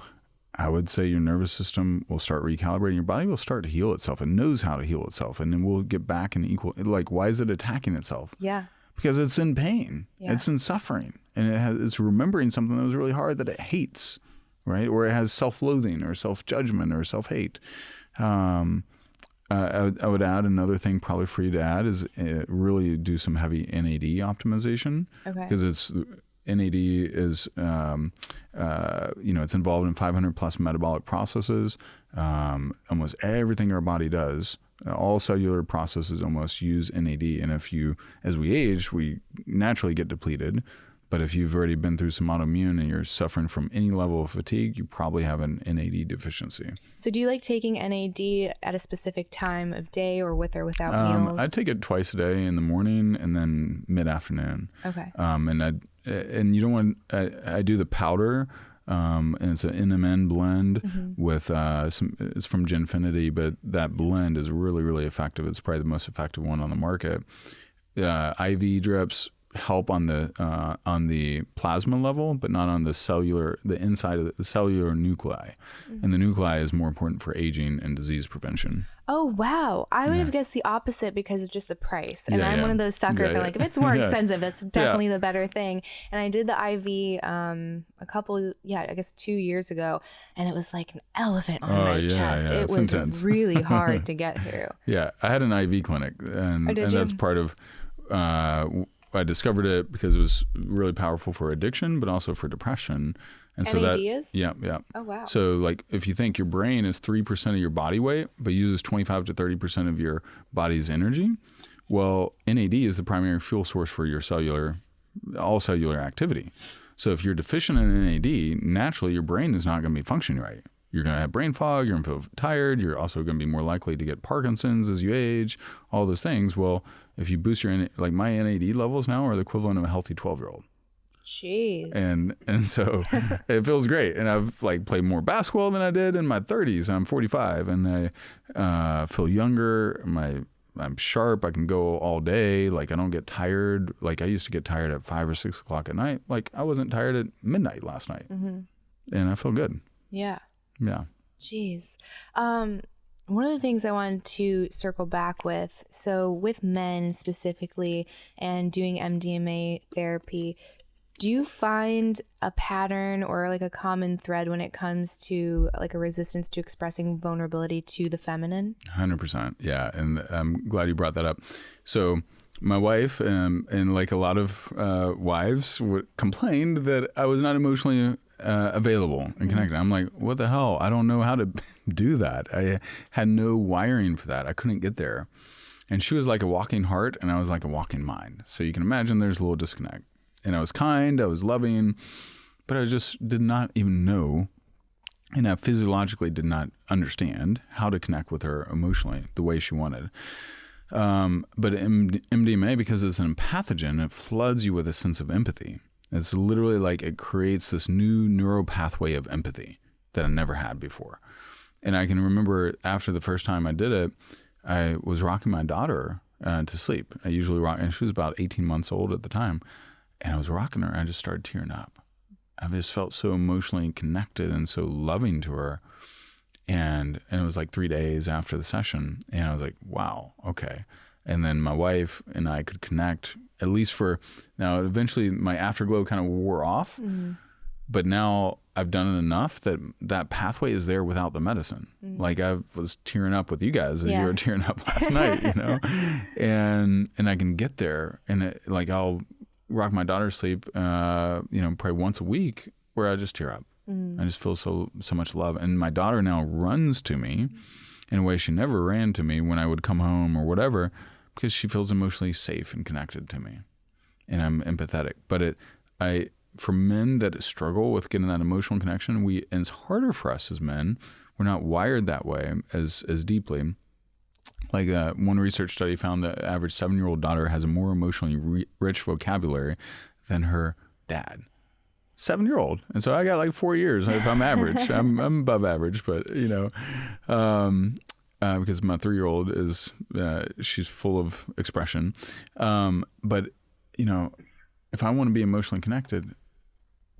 I would say your nervous system will start recalibrating. Your body will start to heal itself. It knows how to heal itself, and then we'll get back in equal. Like, why is it attacking itself? Yeah. Because it's in pain. Yeah. It's in suffering, and it's remembering something that was really hard that it hates. Right? Or it has self-loathing or self-judgment or self-hate. I would add another thing probably for you to add is really do some heavy NAD optimization. Okay. Because NAD is, it's involved in 500 plus metabolic processes. Almost everything our body does, all cellular processes almost use NAD. And as we age, we naturally get depleted. But if you've already been through some autoimmune and you're suffering from any level of fatigue, you probably have an NAD deficiency. So do you like taking NAD at a specific time of day or with or without meals? I take it twice a day in the morning and then mid-afternoon. Okay. And you don't want, I do the powder, and it's an NMN blend with it's from Genfinity, but that blend is really, really effective. It's probably the most effective one on the market. IV drips help on the plasma level, but not on the inside of the cellular nuclei. And the nuclei is more important for aging and disease prevention. Oh, wow. I would have guessed the opposite because of just the price. And I'm one of those suckers. I'm like, if it's more expensive, that's definitely the better thing. And I did the IV a couple, I guess 2 years ago. And it was like an elephant on my chest. It was intense. Really hard to get through. Yeah. I had an IV clinic. And that's part of... I discovered it because it was really powerful for addiction, but also for depression. And so NAD is? Yeah. Oh, wow. So like if you think your brain is 3% of your body weight, but uses 25 to 30% of your body's energy, well, NAD is the primary fuel source for your all cellular activity. So if you're deficient in NAD, naturally your brain is not going to be functioning right. You're going to have brain fog, you're going to feel tired, you're also going to be more likely to get Parkinson's as you age, all those things. Well, if you boost your, like my NAD levels now are the equivalent of a healthy 12-year-old. Jeez. And so it feels great. And I've like played more basketball than I did in my 30s. I'm 45 and I feel younger. I'm sharp. I can go all day. Like I don't get tired. Like I used to get tired at 5 or 6 o'clock at night. Like I wasn't tired at midnight last night. And I feel good. Yeah. Yeah. Jeez. One of the things I wanted to circle back with, so with men specifically and doing MDMA therapy, do you find a pattern or like a common thread when it comes to like a resistance to expressing vulnerability to the feminine? 100%. Yeah. And I'm glad you brought that up. So my wife and like a lot of wives complained that I was not emotionally available and connected. I'm like, what the hell? I don't know how to do that. I had no wiring for that. I couldn't get there. And she was like a walking heart and I was like a walking mind. So you can imagine there's a little disconnect. And I was kind, I was loving, but I just did not even know, and I physiologically did not understand how to connect with her emotionally the way she wanted. But MDMA, because it's an empathogen, it floods you with a sense of empathy. It's literally like it creates this new neural pathway of empathy that I never had before. And I can remember after the first time I did it, I was rocking my daughter to sleep. I usually rock, and she was about 18 months old at the time. And I was rocking her and I just started tearing up. I just felt so emotionally connected and so loving to her. And it was like 3 days after the session. And I was like, wow, okay. And then my wife and I could connect, at least for now. Eventually my afterglow kind of wore off. But now I've done it enough that that pathway is there without the medicine. Like I was tearing up with you guys as you were tearing up last night, you know, and I can get there. And like I'll rock my daughter to sleep, probably once a week where I just tear up. I just feel so much love. And my daughter now runs to me in a way she never ran to me when I would come home or whatever, because she feels emotionally safe and connected to me. And I'm empathetic. But for men that struggle with getting that emotional connection, and it's harder for us as men. We're not wired that way as deeply. Like one research study found the average 7-year-old daughter has a more emotionally rich vocabulary than her dad. 7-year-old. And so I got like 4 years if I'm average. I'm above average, but because my 3-year-old is, she's full of expression. But if I want to be emotionally connected,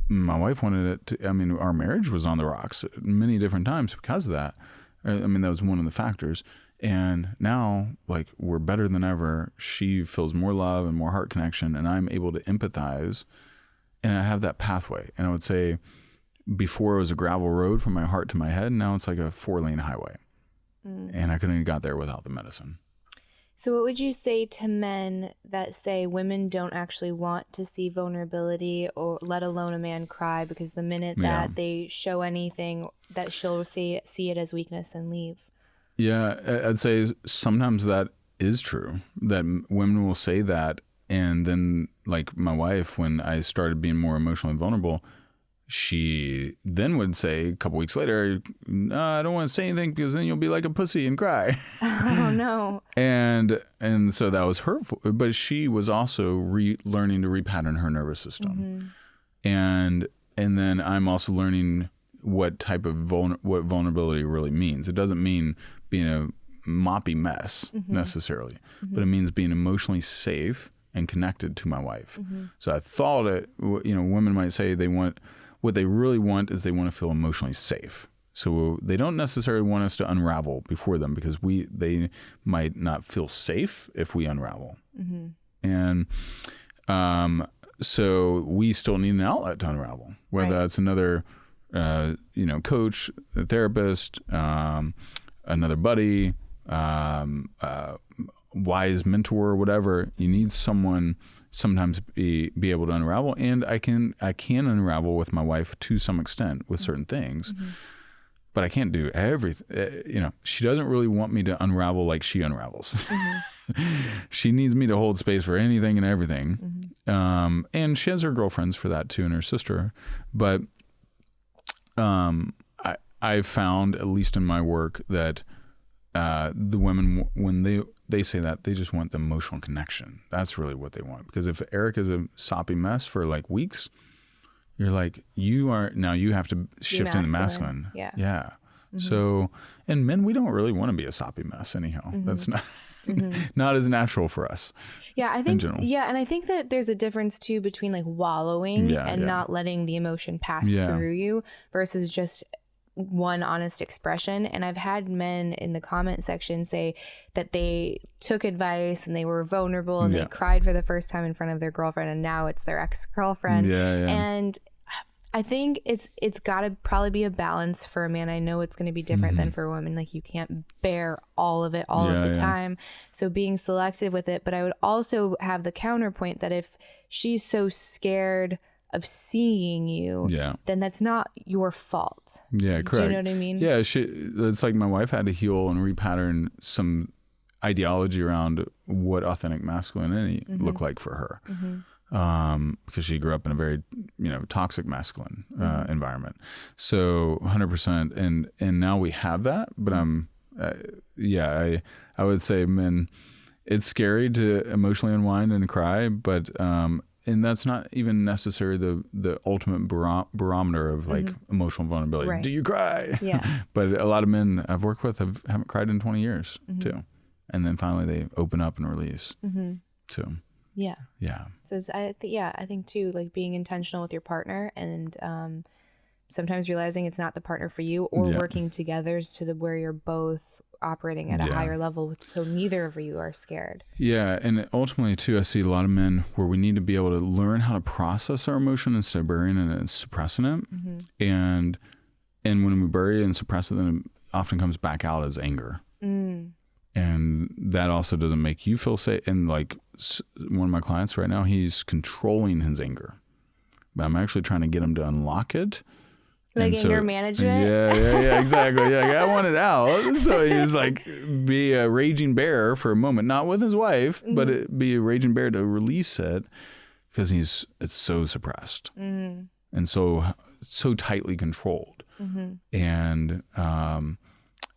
my wife wanted it to, our marriage was on the rocks many different times because of that. That was one of the factors. And now, like, we're better than ever. She feels more love and more heart connection, and I'm able to empathize, and I have that pathway. And I would say before it was a gravel road from my heart to my head, now it's like a 4-lane highway. And I couldn't have got there without the medicine. So what would you say to men that say women don't actually want to see vulnerability, or let alone a man cry, because the minute that they show anything, that she'll see it as weakness and leave? Yeah, I'd say sometimes that is true, that women will say that. And then, like my wife, when I started being more emotionally vulnerable, she then would say a couple weeks later, no, I don't want to say anything because then you'll be like a pussy and cry. Oh, no. And so that was hurtful. But she was also learning to repattern her nervous system. And then I'm also learning what type of what vulnerability really means. It doesn't mean being a moppy mess necessarily, but it means being emotionally safe and connected to my wife. So I thought women might say what they really want is they want to feel emotionally safe. So they don't necessarily want us to unravel before them, because they might not feel safe if we unravel. And so we still need an outlet to unravel, whether that's another coach, a therapist, another buddy, wise mentor, whatever. You need someone sometimes be able to unravel, and I can unravel with my wife to some extent with certain things, but I can't do everything. She doesn't really want me to unravel like she unravels. She needs me to hold space for anything and everything, and she has her girlfriends for that too, and her sister, but I've found, at least in my work, that the women, when they say that, they just want the emotional connection. That's really what they want. Because if Eric is a soppy mess for like weeks, you're like, you have to shift into masculine. Yeah. So, and men, we don't really want to be a soppy mess anyhow. That's not not as natural for us. Yeah, I think. Yeah, and I think that there's a difference too between like wallowing and not letting the emotion pass through you versus just one honest expression. And I've had men in the comment section say that they took advice and they were vulnerable and they cried for the first time in front of their girlfriend, and now it's their ex-girlfriend. And I think it's got to probably be a balance for a man. I know it's going to be different than for a woman. Like, you can't bear all of it all of the time. So being selective with it. But I would also have the counterpoint that if she's so scared of seeing you, then that's not your fault. Yeah, correct. Do you know what I mean? Yeah, it's like my wife had to heal and repattern some ideology around what authentic masculinity looked like for her. Because she grew up in a very, toxic masculine environment. So 100%. And now we have that, but I would say, men, it's scary to emotionally unwind and cry, but, and that's not even necessarily the ultimate barometer of like emotional vulnerability. Right. Do you cry? Yeah. But a lot of men I've worked with haven't cried in 20 years too. And then finally they open up and release too. Yeah. Yeah. So I think too, like being intentional with your partner, and sometimes realizing it's not the partner for you, or working together to where you're both operating at a higher level, so neither of you are scared. Yeah. And ultimately too, I see a lot of men where we need to be able to learn how to process our emotion instead of burying it and suppressing it. And when we bury and suppress it, then it often comes back out as anger. And that also doesn't make you feel safe. And like one of my clients right now, he's controlling his anger, but I'm actually trying to get him to unlock it. Like anger management? Yeah, exactly. Yeah, I want it out. So he's like, be a raging bear for a moment, not with his wife, but be a raging bear to release it, because it's so suppressed and so tightly controlled. And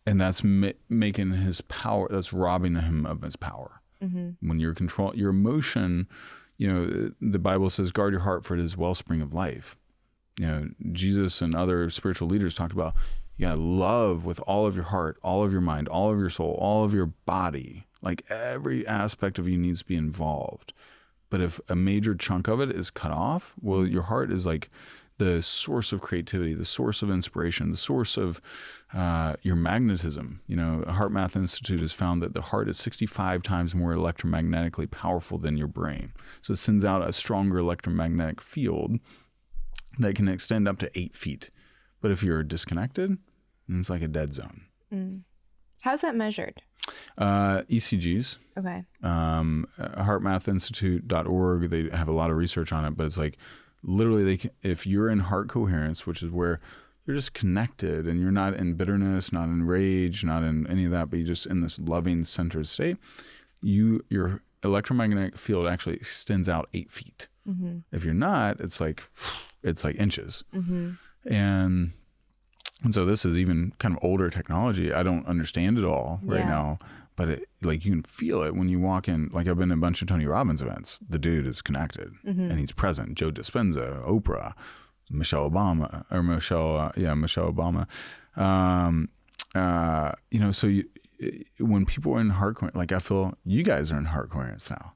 that's making his power, that's robbing him of his power. When you're your emotion, the Bible says, guard your heart, for it is wellspring of life. Jesus and other spiritual leaders talked about, you got to love with all of your heart, all of your mind, all of your soul, all of your body. Like every aspect of you needs to be involved. But if a major chunk of it is cut off, well, your heart is like the source of creativity, the source of inspiration, the source of your magnetism. Heart Math Institute has found that the heart is 65 times more electromagnetically powerful than your brain. So it sends out a stronger electromagnetic field that can extend up to 8 feet. But if you're disconnected, it's like a dead zone. How's that measured? ECGs. Okay. Heartmathinstitute.org. They have a lot of research on it, but it's like literally if you're in heart coherence, which is where you're just connected and you're not in bitterness, not in rage, not in any of that, but you're just in this loving centered state, your electromagnetic field actually extends out 8 feet. If you're not, it's like inches. And so this is even kind of older technology. I don't understand it all right now, but you can feel it when you walk in. Like I've been to a bunch of Tony Robbins events. The dude is connected and he's present. Joe Dispenza, Oprah, Michelle Obama. So when people are in heart coherence, like I feel you guys are in heart coherence now.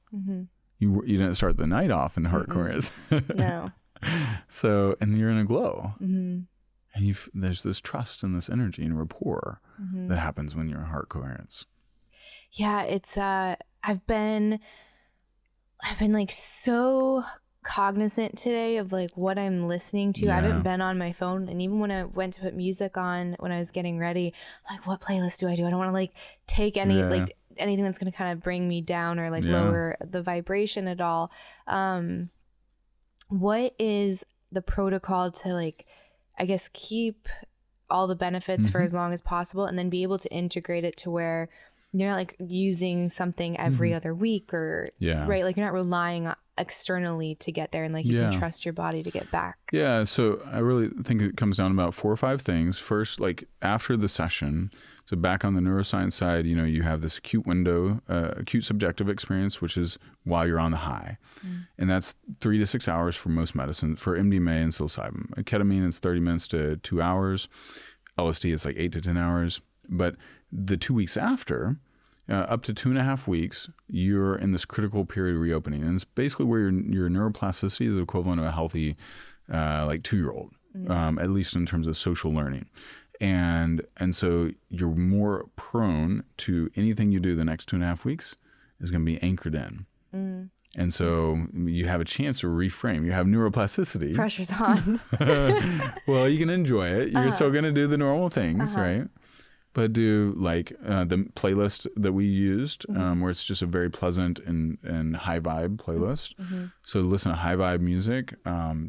You didn't start the night off in heart coherence. No. So, and you're in a glow. And there's this trust and this energy and rapport that happens when you're in heart coherence. Yeah, it's I've been like so cognizant today of like what I'm listening to. I haven't been on my phone, and even when I went to put music on when I was getting ready, I'm like, what playlist do? I don't want to like take any like anything that's going to kind of bring me down or like lower the vibration at all. What is the protocol to like, I guess, keep all the benefits for as long as possible, and then be able to integrate it to where you're not like using something every other week or right? Like you're not relying externally to get there, and like you can trust your body to get back. Yeah. So I really think it comes down to about 4 or 5 things. First, like after the session, so back on the neuroscience side, you have this acute window, acute subjective experience, which is while you're on the high. And that's 3 to 6 hours for most medicine. For MDMA and psilocybin, ketamine is 30 minutes to 2 hours. LSD is like 8 to 10 hours. But the 2 weeks after, up to 2.5 weeks, you're in this critical period of reopening. And it's basically where your neuroplasticity is equivalent to a healthy, like 2-year-old, at least in terms of social learning. And so you're more prone to anything you do the next 2.5 weeks is going to be anchored in. And so you have a chance to reframe. You have neuroplasticity. Pressure's on. Well, you can enjoy it. You're still going to do the normal things, right? But do like the playlist that we used, where it's just a very pleasant and high vibe playlist. So listen to high vibe music,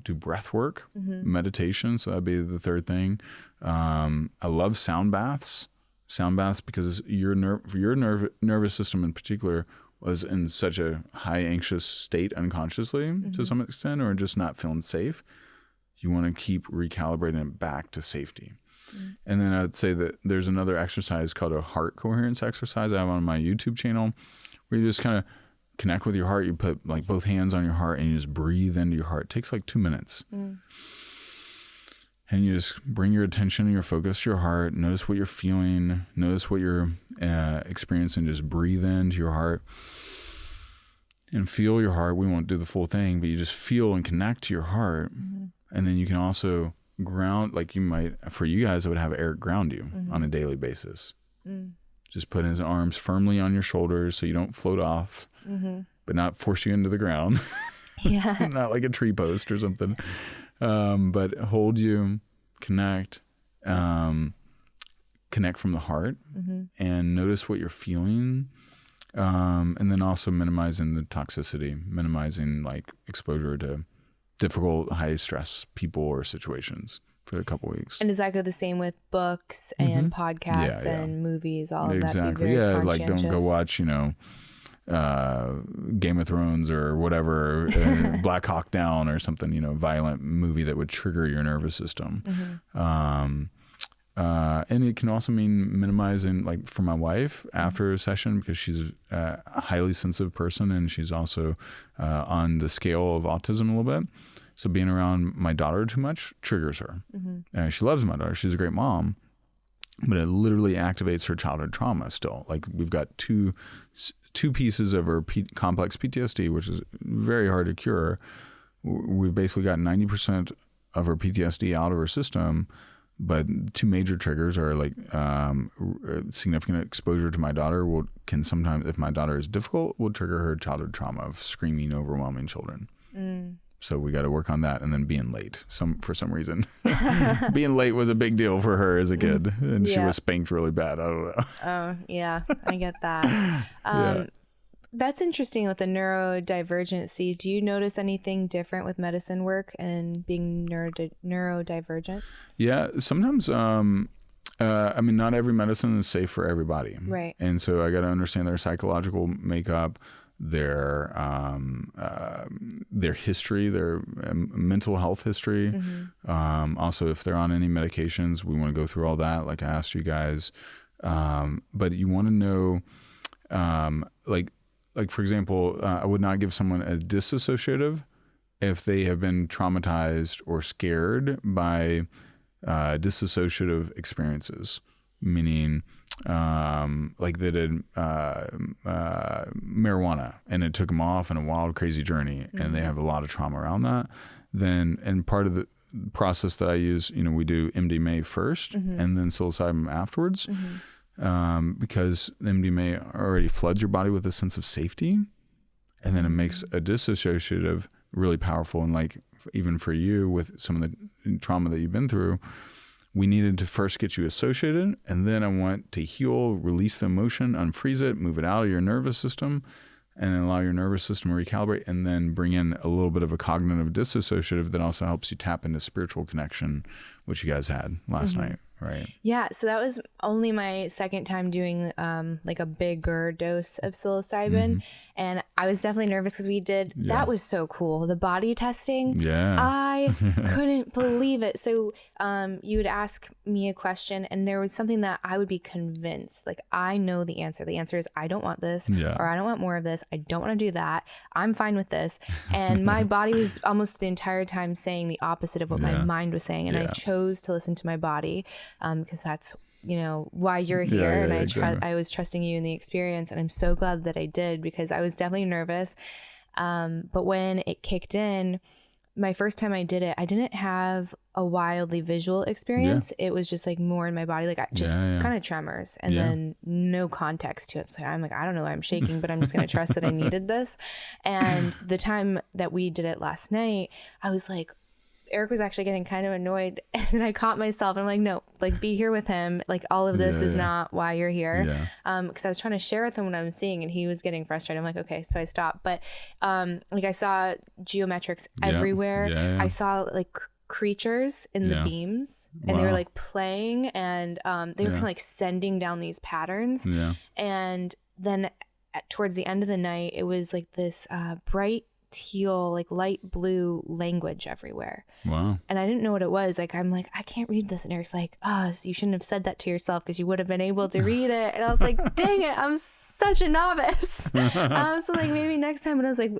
do breath work, meditation. So that'd be the third thing. I love sound baths because your nervous system in particular was in such a high anxious state unconsciously to some extent, or just not feeling safe. You want to keep recalibrating it back to safety. And then I'd say that there's another exercise called a heart coherence exercise I have on my YouTube channel, where you just kind of connect with your heart. You put like both hands on your heart and you just breathe into your heart. It takes like 2 minutes. And you just bring your attention and your focus to your heart. Notice what you're feeling. Notice what you're experiencing. Just breathe into your heart and feel your heart. We won't do the full thing, but you just feel and connect to your heart. And then you can also ground, like you might, for you guys, I would have Eric ground you on a daily basis. Just put his arms firmly on your shoulders so you don't float off, but not force you into the ground. Not like a tree post or something. But hold you, connect from the heart, and notice what you're feeling. And then also minimizing the toxicity, minimizing like exposure to difficult, high stress people or situations for a couple weeks. And does that go the same with books and podcasts and movies? All of that. Be very like don't go watch, Game of Thrones or whatever, Black Hawk Down or something, violent movie that would trigger your nervous system. And it can also mean minimizing, like for my wife after a session, because she's a highly sensitive person and she's also on the scale of autism a little bit. So being around my daughter too much triggers her. And she loves my daughter. She's a great mom. But it literally activates her childhood trauma still. Like we've got two pieces of her complex PTSD, which is very hard to cure. We've basically got 90% of her PTSD out of her system. But two major triggers are like significant exposure to my daughter can sometimes, if my daughter is difficult, will trigger her childhood trauma of screaming, overwhelming children. So we got to work on that. And then being late for some reason. Being late was a big deal for her as a kid. And she was spanked really bad. I don't know. Oh, yeah. I get that. That's interesting with the neurodivergency. Do you notice anything different with medicine work and being neurodivergent? Yeah. Sometimes, not every medicine is safe for everybody. Right. And so I got to understand their psychological makeup, their history, their mental health history. Also, if they're on any medications, we want to go through all that, like I asked you guys. But you want to know, like for example, I would not give someone a disassociative if they have been traumatized or scared by disassociative experiences, meaning like they did marijuana and it took them off on a wild, crazy journey, and they have a lot of trauma around that. And part of the process that I use, we do MDMA first and then psilocybin afterwards, because MDMA already floods your body with a sense of safety, and then it makes a dissociative really powerful. And like even for you with some of the trauma that you've been through, we needed to first get you associated, and then I want to heal, release the emotion, unfreeze it, move it out of your nervous system, and then allow your nervous system to recalibrate, and then bring in a little bit of a cognitive dissociative that also helps you tap into spiritual connection, which you guys had last night, right? Yeah. So that was only my second time doing like a bigger dose of psilocybin. And I was definitely nervous because we did, that was so cool. The body testing. Yeah. I couldn't believe it. So you would ask me a question and there was something that I would be convinced, like I know the answer. The answer is I don't want this, or I don't want more of this. I don't want to do that. I'm fine with this. And my body was almost the entire time saying the opposite of what my mind was saying. And I chose to listen to my body because that's, why you're here. And I was trusting you in the experience. And I'm so glad that I did, because I was definitely nervous. But when it kicked in, my first time I did it, I didn't have a wildly visual experience. It was just like more in my body, like just kind of tremors, and then no context to it. So I'm like, I don't know why I'm shaking, but I'm just going to trust that I needed this. And the time that we did it last night, I was like, Eric was actually getting kind of annoyed, and then I caught myself. I'm like, no, like be here with him. Like all of this is not why you're here. Because I was trying to share with him what I'm seeing, and he was getting frustrated. I'm like, okay, so I stopped. But like I saw geometrics everywhere. I saw like creatures in the beams, and they were like playing, and they were kind of like sending down these patterns. And then towards the end of the night, it was like this bright teal, like light blue language everywhere. Wow. And I didn't know what it was. Like, I'm like, I can't read this. And Eric's like, oh, so you shouldn't have said that to yourself because you would have been able to read it. And I was like, dang it, I'm such a novice. So like maybe next time. And I was like,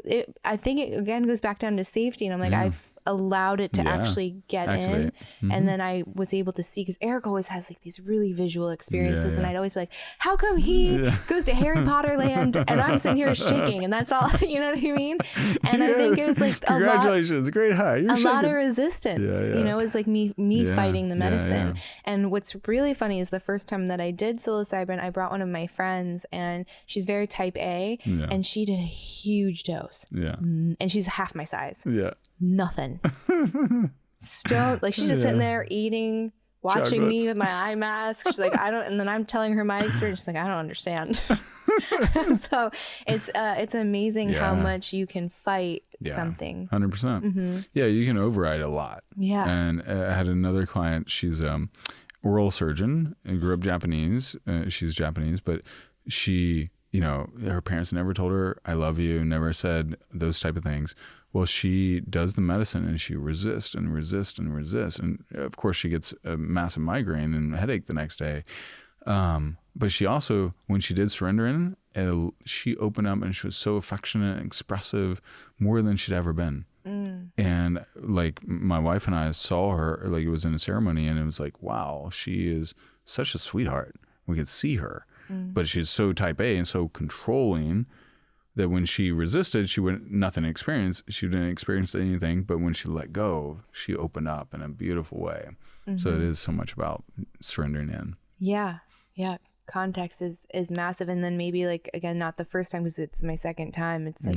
I think it again goes back down to safety. And I'm like, I've allowed it to actually get in. And then I was able to see, because Eric always has like these really visual experiences, and I'd always be like, how come he goes to Harry Potter land and I'm sitting here shaking, and that's all, you know what I mean? And I think it was like congratulations, great high. You're shaking. Lot of resistance, it was like me fighting the medicine. And what's really funny is the first time that I did psilocybin, I brought one of my friends, and she's very type A, and she did a huge dose, and she's half my size. Nothing. Stone, like she's just sitting there eating, watching me with my eye mask. She's like, I don't, and then I'm telling her my experience. She's like, I don't understand. So it's amazing how much you can fight something. 100%. Yeah, you can override a lot. And I had another client. She's oral surgeon and grew up Japanese. She's Japanese, but she, her parents never told her I love you, never said those type of things. Well, she does the medicine and she resists and resists and resists. And of course she gets a massive migraine and a headache the next day. But she also, when she did surrender in, she opened up and she was so affectionate and expressive, more than she'd ever been. And like my wife and I saw her, like it was in a ceremony, and it was like, wow, she is such a sweetheart. We could see her, but she's so type A and so controlling that when she resisted, she didn't experience anything. But when she let go, she opened up in a beautiful way. So it is so much about surrendering in. Yeah. Yeah. Context is massive. And then maybe like, again, not the first time because it's my second time. It's like,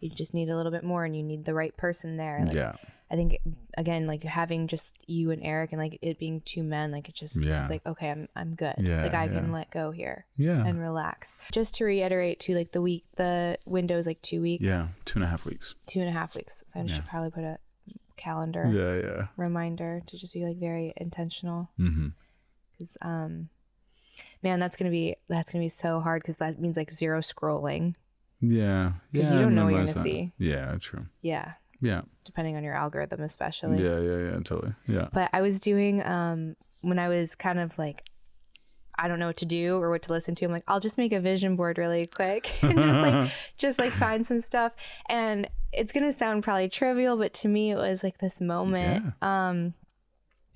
you just need a little bit more and you need the right person there. Like, I think, again, like having just you and Eric and like it being two men, like it just was like, okay, I'm good. Like I can let go here and relax. Just to reiterate too, like the window is like 2 weeks. Yeah. 2.5 weeks. 2.5 weeks. So I should probably put a calendar reminder to just be like very intentional. Because, man, that's gonna be so hard because that means like zero scrolling. Yeah. Because you don't know what you're gonna see. Yeah, true. Yeah. Yeah. Depending on your algorithm, especially. Yeah, totally. Yeah. But I was doing when I was kind of like, I don't know what to do or what to listen to. I'm like, I'll just make a vision board really quick and just like find some stuff. And it's gonna sound probably trivial, but to me it was like this moment.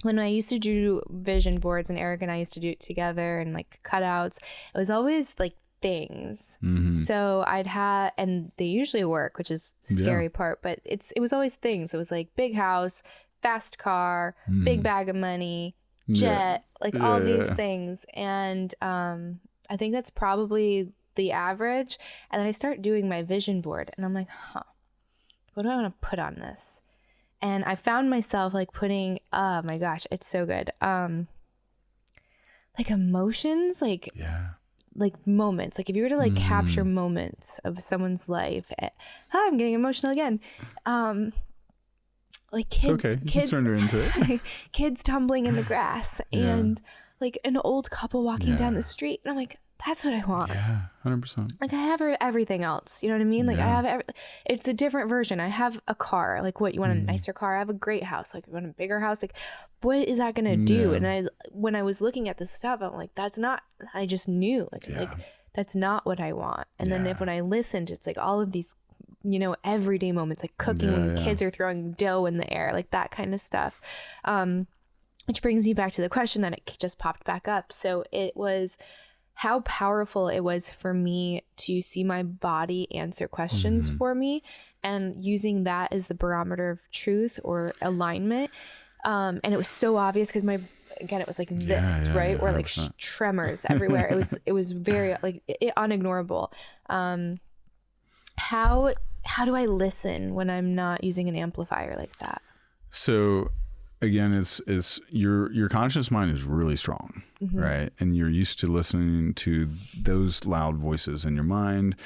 When I used to do vision boards and Eric and I used to do it together and like cutouts, it was always like things. So I'd have, and they usually work, which is the scary part, but it was always things. It was like big house, fast car, big bag of money, jet, like all these things. And I think that's probably the average. And then I start doing my vision board and I'm like, what do I want to put on this? And I found myself like putting, oh my gosh, it's so good. Like emotions, like moments. Like if you were to like capture moments of someone's life, I'm getting emotional again. Like kids surrender into it. Kids tumbling in the grass and like an old couple walking down the street. And I'm like, that's what I want. Yeah, 100%. Like I have everything else. You know what I mean? Like I have it's a different version. I have a car. Like what, you want a nicer car? I have a great house. Like you want a bigger house? Like what is that going to do? And when I was looking at this stuff, I'm like, that's not, I just knew like that's not what I want. And then when I listened, it's like all of these, you know, everyday moments, like cooking when kids are throwing dough in the air, like that kind of stuff. Which brings you back to the question that it just popped back up. So it was how powerful it was for me to see my body answer questions for me and using that as the barometer of truth or alignment. And it was so obvious because it was like this, right? Or like tremors everywhere. It was very like unignorable. How do I listen when I'm not using an amplifier like that? So again, it's your conscious mind is really strong, right? And you're used to listening to those loud voices in your mind.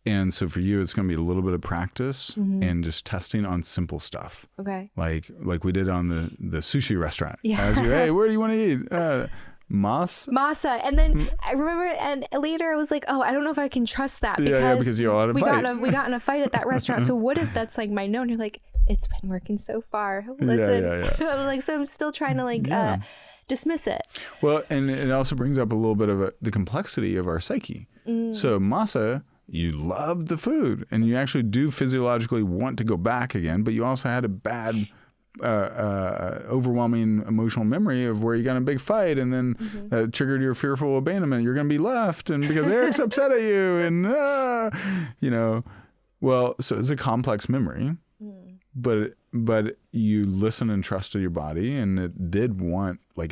And so for you, it's going to be a little bit of practice and just testing on simple stuff. Okay. Like we did on the sushi restaurant. Yeah. I was like, hey, where do you want to eat? Masa. And then I remember, and later I was like, oh, I don't know if I can trust that because you all had a fight. We got in a fight at that restaurant. So what if that's like my no? And you're like, it's been working so far. Listen, I'm like, so I'm still trying to like dismiss it. Well, and it also brings up a little bit of the complexity of our psyche. So masa, you love the food and you actually do physiologically want to go back again, but you also had a bad overwhelming emotional memory of where you got in a big fight and then that triggered your fearful abandonment. You're going to be left and because Eric's upset at you and well, so it's a complex memory, but you listen and trusted your body and it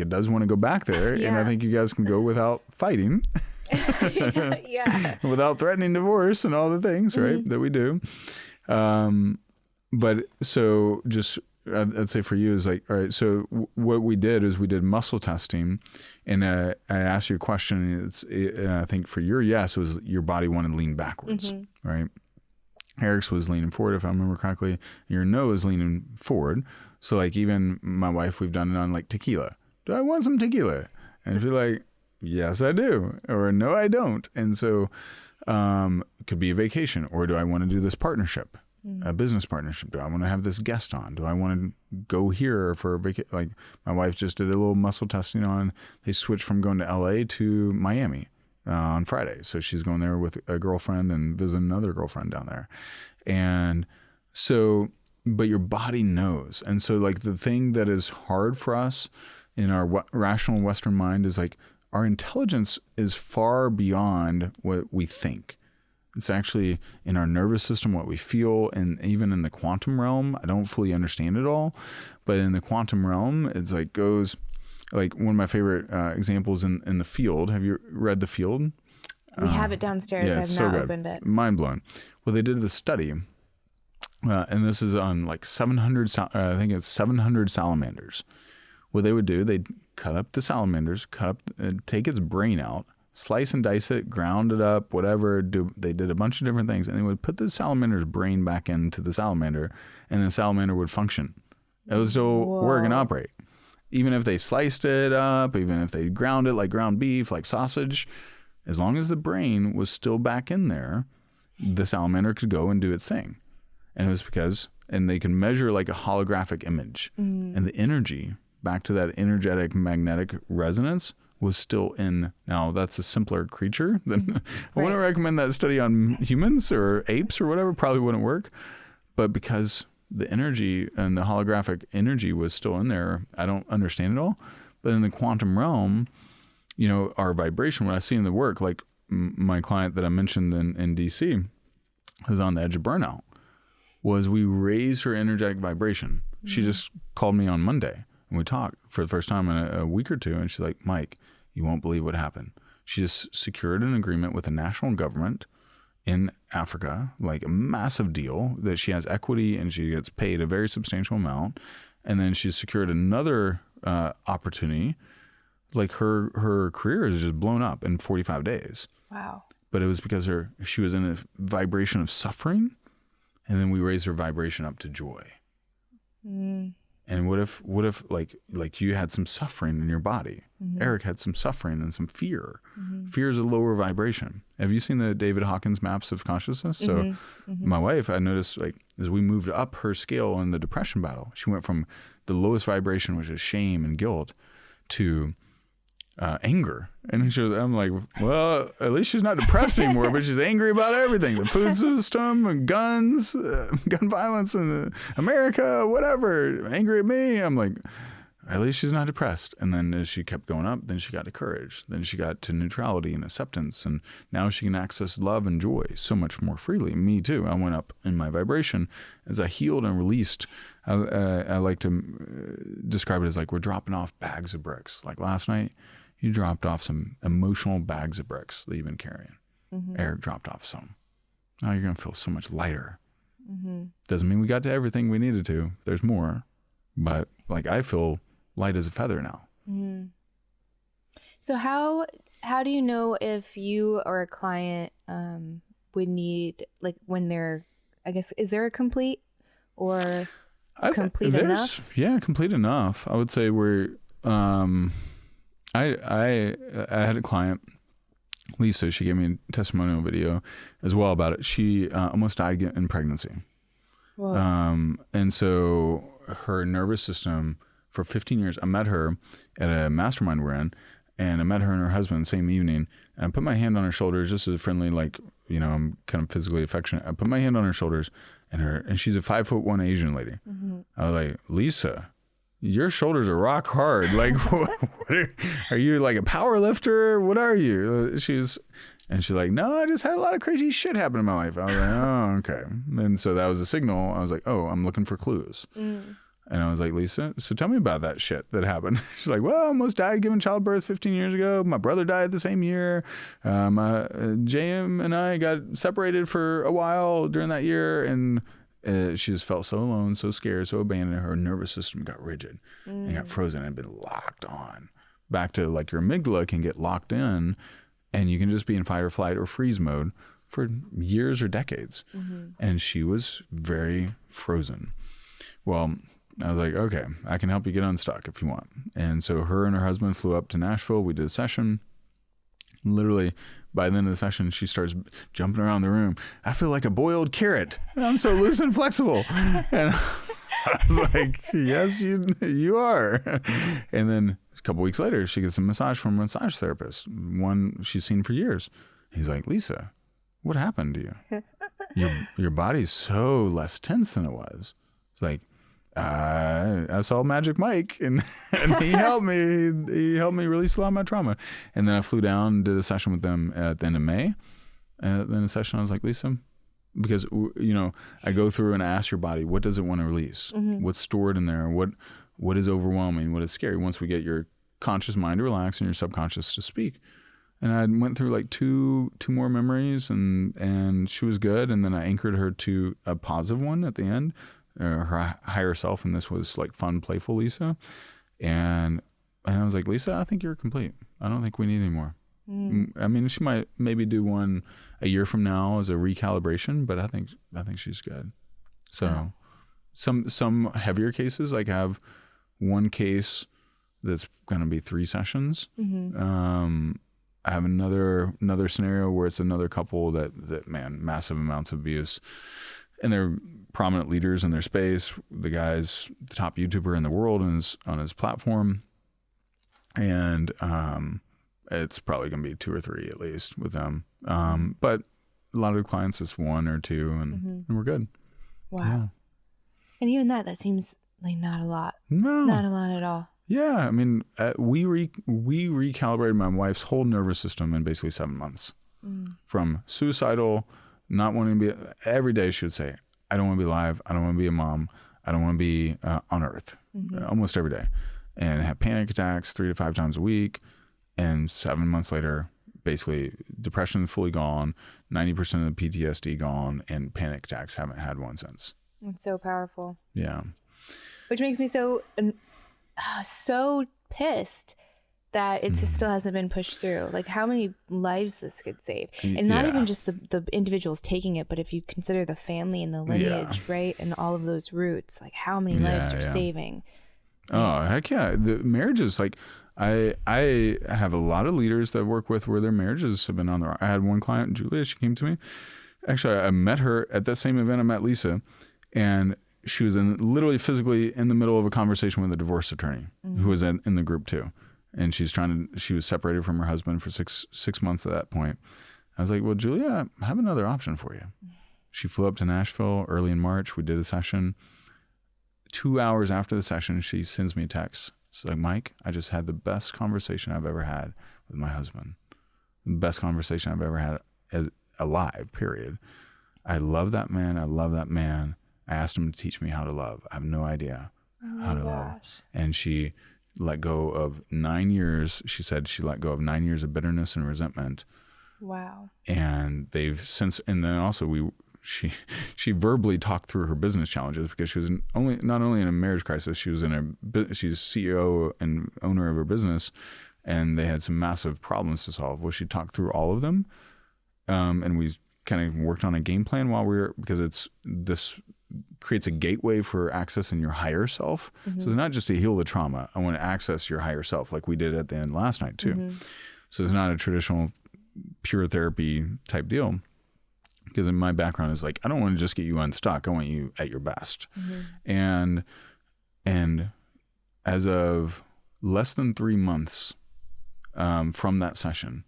does want to go back there. And I think you guys can go without fighting without threatening divorce and all the things, right, that we do. But so just I'd say for you is like, all right, so what we did is we did muscle testing and I asked you a question. I think for your yes, it was your body wanted to lean backwards, right? Eric's was leaning forward, if I remember correctly. Your no is leaning forward. So like even my wife, we've done it on like tequila. Do I want some tequila? And if you're like, yes, I do. Or no, I don't. And so it could be a vacation. Or do I want to do this partnership? A business partnership. Do I want to have this guest on? Do I want to go here for a vacation? Like my wife just did a little muscle testing on, they switched from going to LA to Miami on Friday. So she's going there with a girlfriend and visiting another girlfriend down there. And so but your body knows. And so like the thing that is hard for us in our rational Western mind is like our intelligence is far beyond what we think. It's actually in our nervous system, what we feel, and even in the quantum realm. I don't fully understand it all, but in the quantum realm, it's like goes like one of my favorite examples in The Field. Have you read The Field? We have it downstairs. Yeah, I've so not good. opened it. Mind blown. Well, they did the study, and this is on like 700, I think it's 700 salamanders. What they would do, they'd cut up the salamanders, take its brain out, slice and dice it, ground it up, whatever. They did a bunch of different things, and they would put the salamander's brain back into the salamander, and the salamander would function. It would still work and operate. Even if they sliced it up, even if they ground it like ground beef, like sausage, as long as the brain was still back in there, the salamander could go and do its thing. And it was because, and they could measure like a holographic image, and the energy back to that energetic magnetic resonance was still in. Now that's a simpler creature than I wouldn't recommend that study on humans or apes or whatever, probably wouldn't work. But because the energy and the holographic energy was still in there, I don't understand it all. But in the quantum realm, you know, our vibration, what I see in the work, like my client that I mentioned in DC is on the edge of burnout, was we raised her energetic vibration. She just called me on Monday and we talked for the first time in a week or two. And she's like, Mike, you won't believe what happened. She just secured an agreement with the national government in Africa, like a massive deal that she has equity and she gets paid a very substantial amount. And then she secured another opportunity. Like her career is just blown up in 45 days. Wow. But it was because she was in a vibration of suffering, and then we raised her vibration up to joy. And what if like you had some suffering in your body? Eric had some suffering and some fear. Fear is a lower vibration. Have you seen the David Hawkins maps of consciousness? So my wife, I noticed like as we moved up her scale in the depression battle, she went from the lowest vibration, which is shame and guilt, to anger. And I'm like, well, at least she's not depressed anymore, but she's angry about everything. The food system, and guns, gun violence in America, whatever. Angry at me. I'm like, at least she's not depressed. And then as she kept going up, then she got to courage. Then she got to neutrality and acceptance. And now she can access love and joy so much more freely. Me too. I went up in my vibration as I healed and released. I like to describe it as like we're dropping off bags of bricks. Like last night, you dropped off some emotional bags of bricks that you've been carrying. Eric dropped off some. Now you're going to feel so much lighter. Doesn't mean we got to everything we needed to. There's more. But like I feel light as a feather now. So how do you know if you or a client would need, like when they're, I guess, is there a complete or complete enough? Yeah, complete enough. I would say we're, I had a client, Lisa, she gave me a testimonial video as well about it. She almost died in pregnancy. And so her nervous system for 15 years, I met her at a mastermind we're in, and I met her and her husband the same evening, and I put my hand on her shoulders just as a friendly, like, you know, I'm kind of physically affectionate. I put my hand on her shoulders, and she's a 5'1" Asian lady. I was like, Lisa, your shoulders are rock hard. Like, are you like a power lifter? What are you? She's like, no, I just had a lot of crazy shit happen in my life. I was like, oh, okay. And so that was a signal. I was like, oh, I'm looking for clues. And I was like, Lisa, so tell me about that shit that happened. She's like, well, I almost died giving childbirth 15 years ago. My brother died the same year. JM and I got separated for a while during that year. And she just felt so alone, so scared, so abandoned. Her nervous system got rigid and got frozen and been locked on. Back to like your amygdala can get locked in, and you can just be in fight or flight or freeze mode for years or decades. And she was very frozen. Well, I was like, okay, I can help you get unstuck if you want. And so her and her husband flew up to Nashville. We did a session. Literally, by the end of the session, she starts jumping around the room. I feel like a boiled carrot. I'm so loose and flexible. And I was like, yes, you are. And then a couple weeks later, she gets a massage from a massage therapist, one she's seen for years. He's like, Lisa, what happened to you? Your body's so less tense than it was. It's like, I saw Magic Mike and he helped me. He helped me release a lot of my trauma. And then I flew down and did a session with them at the end of May. And then a session I was like, Lisa, because, you know, I go through and ask your body, what does it want to release? What's stored in there? What is overwhelming? What is scary? Once we get your conscious mind to relax and your subconscious to speak. And I went through like two more memories and she was good. And then I anchored her to a positive one at the end. Her higher self, and this was like fun, playful Lisa. And I was like, Lisa, I think you're complete. I don't think we need any more. I mean, she might maybe do one a year from now as a recalibration, but I think she's good. So some heavier cases, like I have one case that's going to be 3 sessions. I have another scenario where it's another couple that man, massive amounts of abuse. And they're prominent leaders in their space. The guy's the top YouTuber in the world on his platform. And it's probably going to be 2 or 3 at least with them. But a lot of the clients, it's 1 or 2 and we're good. Wow. Yeah. And even that seems like not a lot. No. Not a lot at all. Yeah. I mean, we recalibrated my wife's whole nervous system in basically 7 months. From suicidal, not wanting to be, every day she would say, I don't want to be alive. I don't want to be a mom. I don't want to be on earth, almost every day. And have panic attacks 3 to 5 times a week. And 7 months later, basically depression fully gone, 90% of the PTSD gone, and panic attacks haven't had one since. It's so powerful. Yeah. Which makes me so pissed that it still hasn't been pushed through. Like how many lives this could save. And not even just the individuals taking it, but if you consider the family and the lineage, right? And all of those roots, like how many lives are saving. Oh, heck yeah. The marriages, like I have a lot of leaders that I work with where their marriages have been on the. I had one client, Julia, she came to me. Actually, I met her at that same event I met Lisa, and she was literally physically in the middle of a conversation with a divorce attorney who was in the group too. And she was separated from her husband for six months at that point. I was like, well, Julia, I have another option for you. She flew up to Nashville early in March. We did a session. 2 hours after the session, she sends me a text. She's like, Mike, I just had the best conversation I've ever had with my husband. The best conversation I've ever had as alive, period. I love that man. I love that man. I asked him to teach me how to love. I have no idea how to love. And she let go of 9 years. She said she let go of 9 years of bitterness and resentment. Wow. And they've since, and then also she verbally talked through her business challenges because she was not only in a marriage crisis, she's CEO and owner of her business, and they had some massive problems to solve. Well, she talked through all of them, and we kind of worked on a game plan because this creates a gateway for accessing your higher self. So it's not just to heal the trauma. I want to access your higher self like we did at the end last night too. So it's not a traditional pure therapy type deal. Because in my background is like, I don't want to just get you unstuck. I want you at your best. And as of less than 3 months from that session,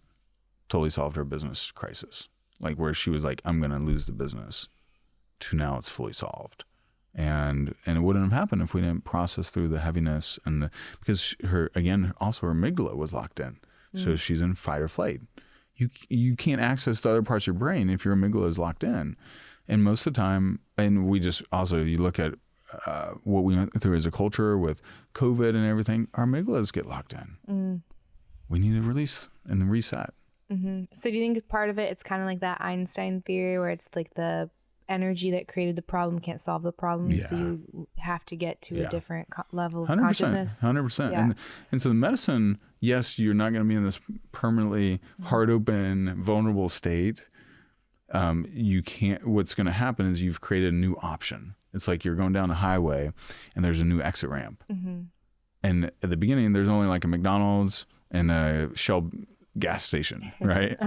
totally solved her business crisis. Like where she was like, I'm going to lose the business, to now it's fully solved. And it wouldn't have happened if we didn't process through the heaviness because her amygdala was locked in. So she's in fight or flight. You can't access the other parts of your brain if your amygdala is locked in. And most of the time, and we just also, you look at what we went through as a culture with COVID and everything, our amygdalas get locked in. We need to release and reset. So do you think part of it, it's kind of like that Einstein theory where it's like the energy that created the problem can't solve the problem. So you have to get to a different level of 100%, consciousness. 100%. Yeah. And so the medicine, yes, you're not going to be in this permanently heart open, vulnerable state. You can't, what's going to happen is you've created a new option. It's like you're going down a highway and there's a new exit ramp. And at the beginning, there's only like a McDonald's and a Shell gas station, right?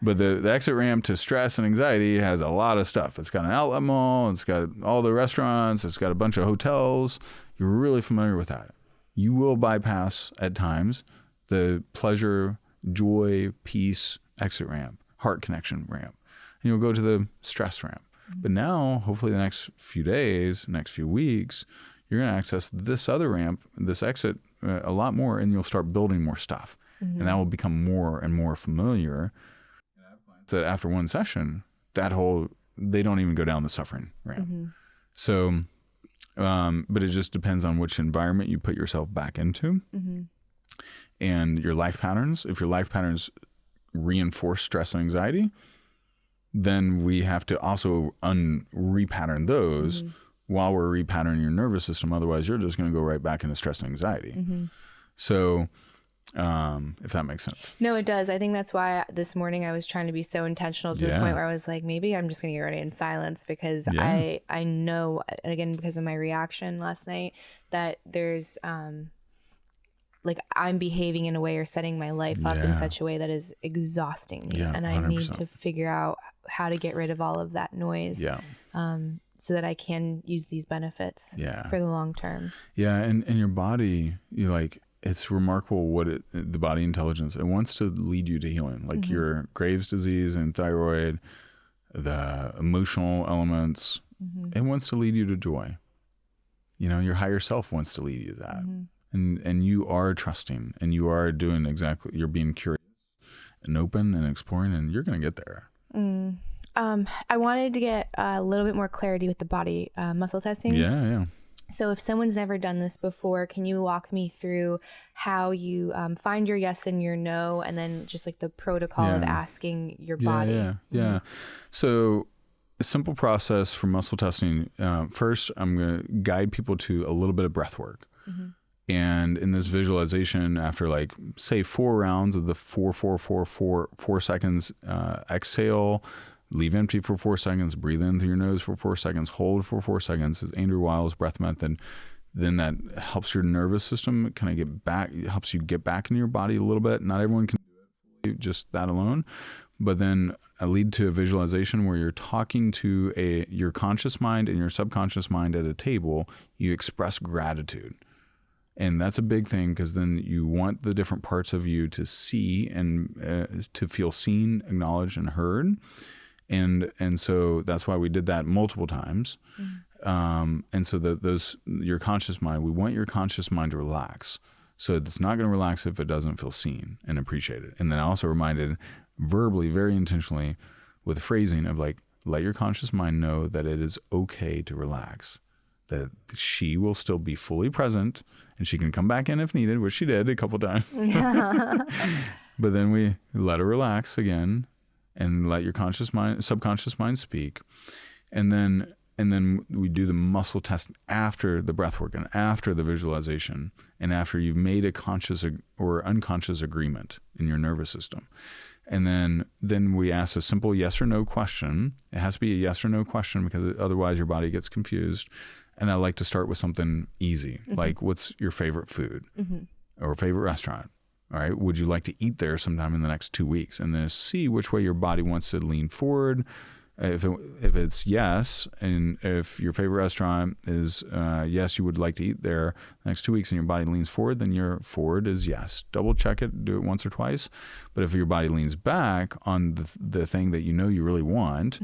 But the exit ramp to stress and anxiety has a lot of stuff. It's got an outlet mall, it's got all the restaurants, it's got a bunch of hotels. You're really familiar with that. You will bypass at times the pleasure, joy, peace exit ramp, heart connection ramp, and you'll go to the stress ramp. But now, hopefully the next few days, next few weeks, you're going to access this other ramp, this exit a lot more, and you'll start building more stuff. And that will become more and more familiar. So after one session, they don't even go down the suffering ramp. So, but it just depends on which environment you put yourself back into and your life patterns. If your life patterns reinforce stress and anxiety, then we have to also repattern those while we're repatterning your nervous system. Otherwise, you're just going to go right back into stress and anxiety. So, if that makes sense. No, it does. I think that's why this morning I was trying to be so intentional to the point where I was like, maybe I'm just going to get ready in silence, because I know, again, because of my reaction last night, that there's like I'm behaving in a way or setting my life up in such a way that is exhausting me. And I 100%. Need to figure out how to get rid of all of that noise so that I can use these benefits for the long term. Yeah. And your body, it's remarkable what the body intelligence, it wants to lead you to healing, like your Graves' disease and thyroid, the emotional elements. It wants to lead you to joy. Your higher self wants to lead you to that. And you are trusting, and you are doing you're being curious and open and exploring, and you're going to get there. I wanted to get a little bit more clarity with the body muscle testing. Yeah. So if someone's never done this before, can you walk me through how you find your yes and your no, and then just like the protocol of asking your body? Yeah. So a simple process for muscle testing. First, I'm going to guide people to a little bit of breath work. And in this visualization, after say 4 rounds of the 4 seconds, exhale, leave empty for 4 seconds, breathe in through your nose for 4 seconds, hold for 4 seconds. It's Andrew Weil's breath method. Then that helps your nervous system kind of get back, it helps you get back into your body a little bit. Not everyone can do it, just that alone. But then I lead to a visualization where you're talking to your conscious mind and your subconscious mind at a table. You express gratitude. And that's a big thing, because then you want the different parts of you to see and to feel seen, acknowledged, and heard. And so that's why we did that multiple times. And so your conscious mind, we want your conscious mind to relax. So it's not going to relax if it doesn't feel seen and appreciated. And then I also reminded verbally, very intentionally, with phrasing of let your conscious mind know that it is okay to relax, that she will still be fully present and she can come back in if needed, which she did a couple times. But then we let her relax again and let your subconscious mind speak. And then we do the muscle test after the breath work and after the visualization and after you've made a conscious or unconscious agreement in your nervous system. And then we ask a simple yes or no question. It has to be a yes or no question, because otherwise your body gets confused. And I like to start with something easy, like what's your favorite food or favorite restaurant? All right. Would you like to eat there sometime in the next 2 weeks? And then see which way your body wants to lean forward. If it's yes, and if your favorite restaurant is yes, you would like to eat there the next 2 weeks, and your body leans forward, then your forward is yes. Double check it, do it once or twice. But if your body leans back on the thing that you really want,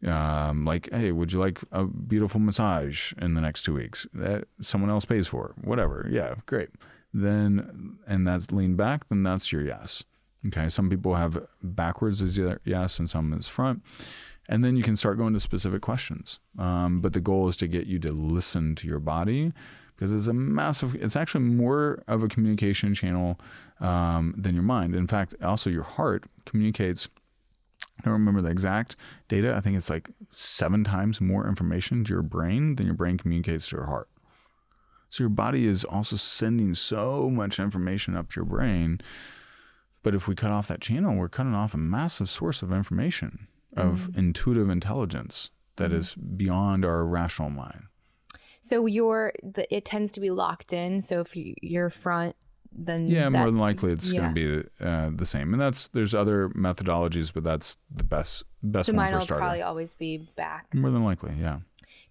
hey, would you like a beautiful massage in the next 2 weeks that someone else pays for? Whatever. Yeah, great. Then, and that's lean back, then that's your yes. Okay. Some people have backwards as your yes and some is front. And then you can start going to specific questions. But the goal is to get you to listen to your body, because it's actually more of a communication channel than your mind. In fact, also your heart communicates. I don't remember the exact data. I think it's 7 times more information to your brain than your brain communicates to your heart. So your body is also sending so much information up to your brain. But if we cut off that channel, we're cutting off a massive source of information, of intuitive intelligence that is beyond our rational mind. So it tends to be locked in. So if you're front, then more than likely it's going to be the same. And there's other methodologies, but that's the best so one for starter. Mine will probably always be back. More than likely, yeah.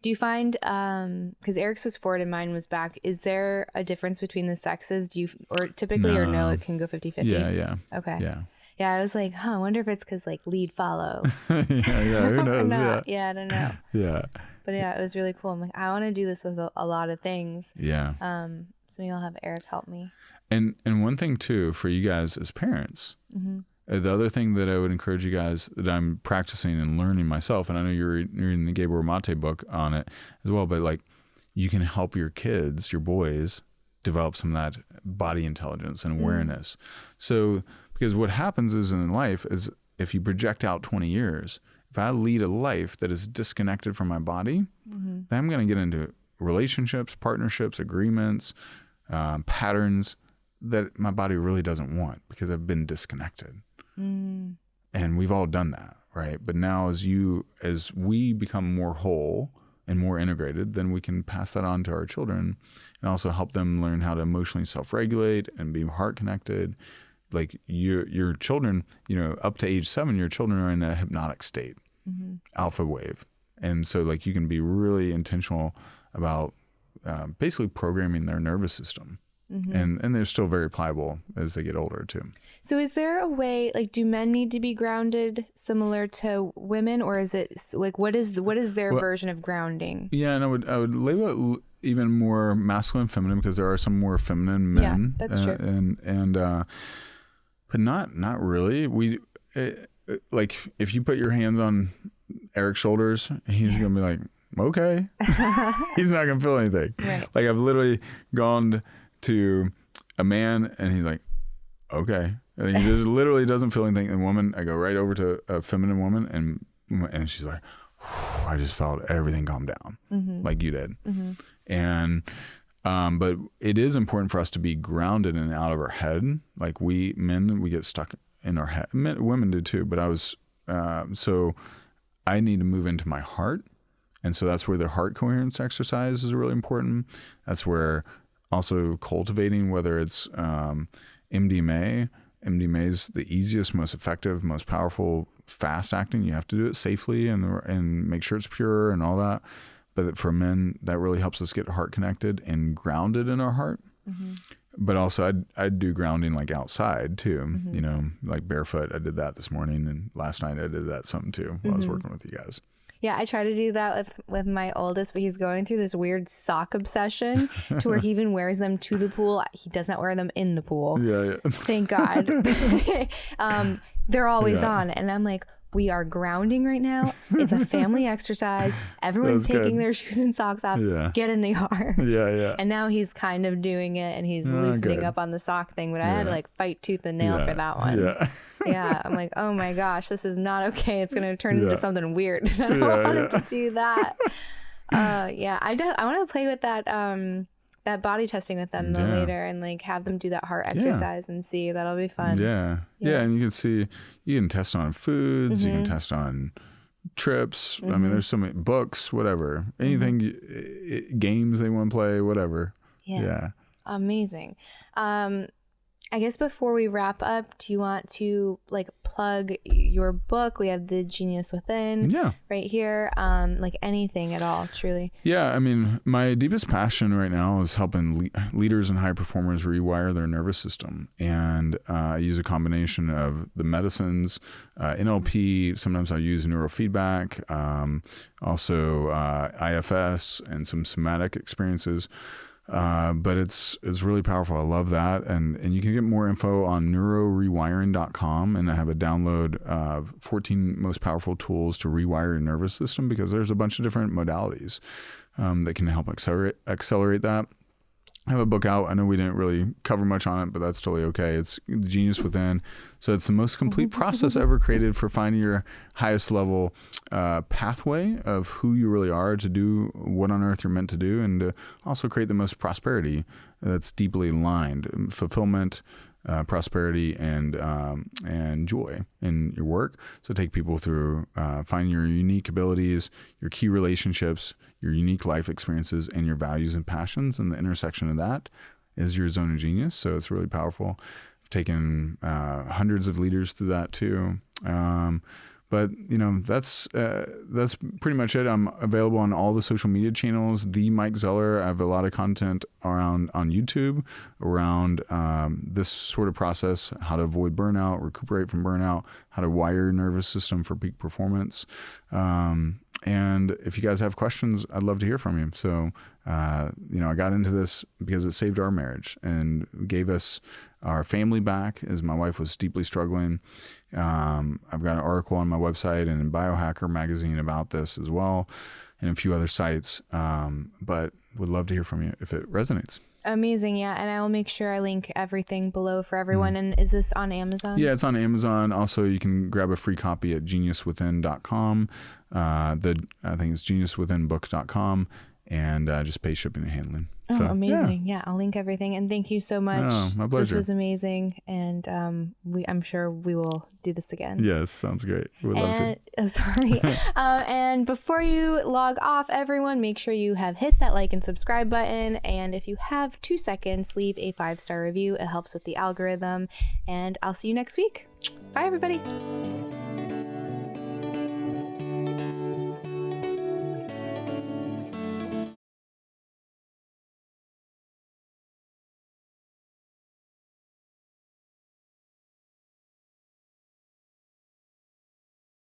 Do you find, because Eric's was forward and mine was back, is there a difference between the sexes? Or typically, or no, it can go 50-50? Yeah. Okay. Yeah. Yeah, I was like, I wonder if it's because like lead follow. Who knows? Yeah, I don't know. Yeah. But yeah, it was really cool. I'm like, I want to do this with a lot of things. Yeah. So maybe I'll have Eric help me. And one thing too, for you guys as parents, the other thing that I would encourage you guys that I'm practicing and learning myself, and I know you're reading the Gabriel Mate book on it as well, but like you can help your kids, your boys, develop some of that body intelligence and awareness. So, because what happens is in life is if you project out 20 years, if I lead a life that is disconnected from my body, then I'm going to get into relationships, partnerships, agreements, patterns that my body really doesn't want because I've been disconnected. And we've all done that, right? But now as we become more whole and more integrated, then we can pass that on to our children and also help them learn how to emotionally self-regulate and be heart connected. Like your children, up to age 7, your children are in a hypnotic state, alpha wave. And so like you can be really intentional about basically programming their nervous system. And they're still very pliable as they get older too. So is there a way, like, do men need to be grounded similar to women, or is it like what is their version of grounding? Yeah, and I would label it even more masculine and feminine because there are some more feminine men. Yeah, that's true. And but not really. Like if you put your hands on Eric's shoulders, he's gonna be like, okay. He's not gonna feel anything. Right. Like I've literally gone to a man and he's like, okay. And he just literally doesn't feel anything. And woman, I go right over to a feminine woman and she's like, I just felt everything calm down like you did. And, but it is important for us to be grounded and out of our head. Like we get stuck in our head. Women do too, but so I need to move into my heart. And so that's where the heart coherence exercise is really important. That's where also cultivating, whether it's MDMA. MDMA is the easiest, most effective, most powerful, fast acting. You have to do it safely and make sure it's pure and all that. But for men, that really helps us get heart connected and grounded in our heart. But also I'd do grounding like outside too, like barefoot. I did that this morning, and last night I did that something too while I was working with you guys. Yeah, I try to do that with my oldest, but he's going through this weird sock obsession to where he even wears them to the pool. He does not wear them in the pool. Yeah. Thank God. They're always on. And I'm like, we are grounding right now. It's a family exercise. Everyone's taking their shoes and socks off. Yeah. Get in the yard. Yeah. And now he's kind of doing it, and he's loosening up on the sock thing. But I had to like fight tooth and nail for that one. Yeah. I'm like, oh my gosh, this is not okay. It's going to turn into something weird. I don't want it to do that. I want to play with that body testing with them later, and like have them do that heart exercise and see. That'll be fun. Yeah. And you can test on foods, you can test on trips. I mean, there's so many books, whatever, anything, games they want to play, whatever. Yeah. Amazing. I guess before we wrap up, do you want to like plug your book? We have The Genius Within right here. Like anything at all, truly. Yeah. I mean, my deepest passion right now is helping leaders and high performers rewire their nervous system. And I use a combination of the medicines, NLP, sometimes I use neurofeedback, also IFS and some somatic experiences. But it's really powerful. I love that. And you can get more info on neurorewiring.com, and I have a download of 14 most powerful tools to rewire your nervous system, because there's a bunch of different modalities that can help accelerate that. I have a book out. I know we didn't really cover much on it, but that's totally okay. It's The Genius Within. So it's the most complete process ever created for finding your highest level pathway of who you really are to do what on earth you're meant to do, and to also create the most prosperity that's deeply aligned, fulfillment, prosperity, and joy in your work. So take people through finding your unique abilities, your key relationships, your unique life experiences, and your values and passions. And the intersection of that is your zone of genius. So it's really powerful. I've taken hundreds of leaders through that too. But But that's pretty much it. I'm available on all the social media channels. The Mike Zeller. I have a lot of content around on YouTube around this sort of process: how to avoid burnout, recuperate from burnout, how to wire your nervous system for peak performance. And if you guys have questions, I'd love to hear from you. So, I got into this because it saved our marriage and gave us our family back, as my wife was deeply struggling. I've got an article on my website and in Biohacker magazine about this as well, and a few other sites. But would love to hear from you if it resonates. Amazing. Yeah. And I will make sure I link everything below for everyone. And is this on Amazon? Yeah, it's on Amazon. Also, you can grab a free copy at geniuswithin.com. I think it's geniuswithinbook.com, and just pay shipping and handling. Oh, so, amazing. Yeah, I'll link everything. And thank you so much. Oh, my pleasure. This was amazing. And I'm sure we will do this again. Yes, sounds great. We'd love to. Sorry. And before you log off, everyone, make sure you have hit that like and subscribe button. And if you have 2 seconds, leave a 5-star review. It helps with the algorithm. And I'll see you next week. Bye, everybody.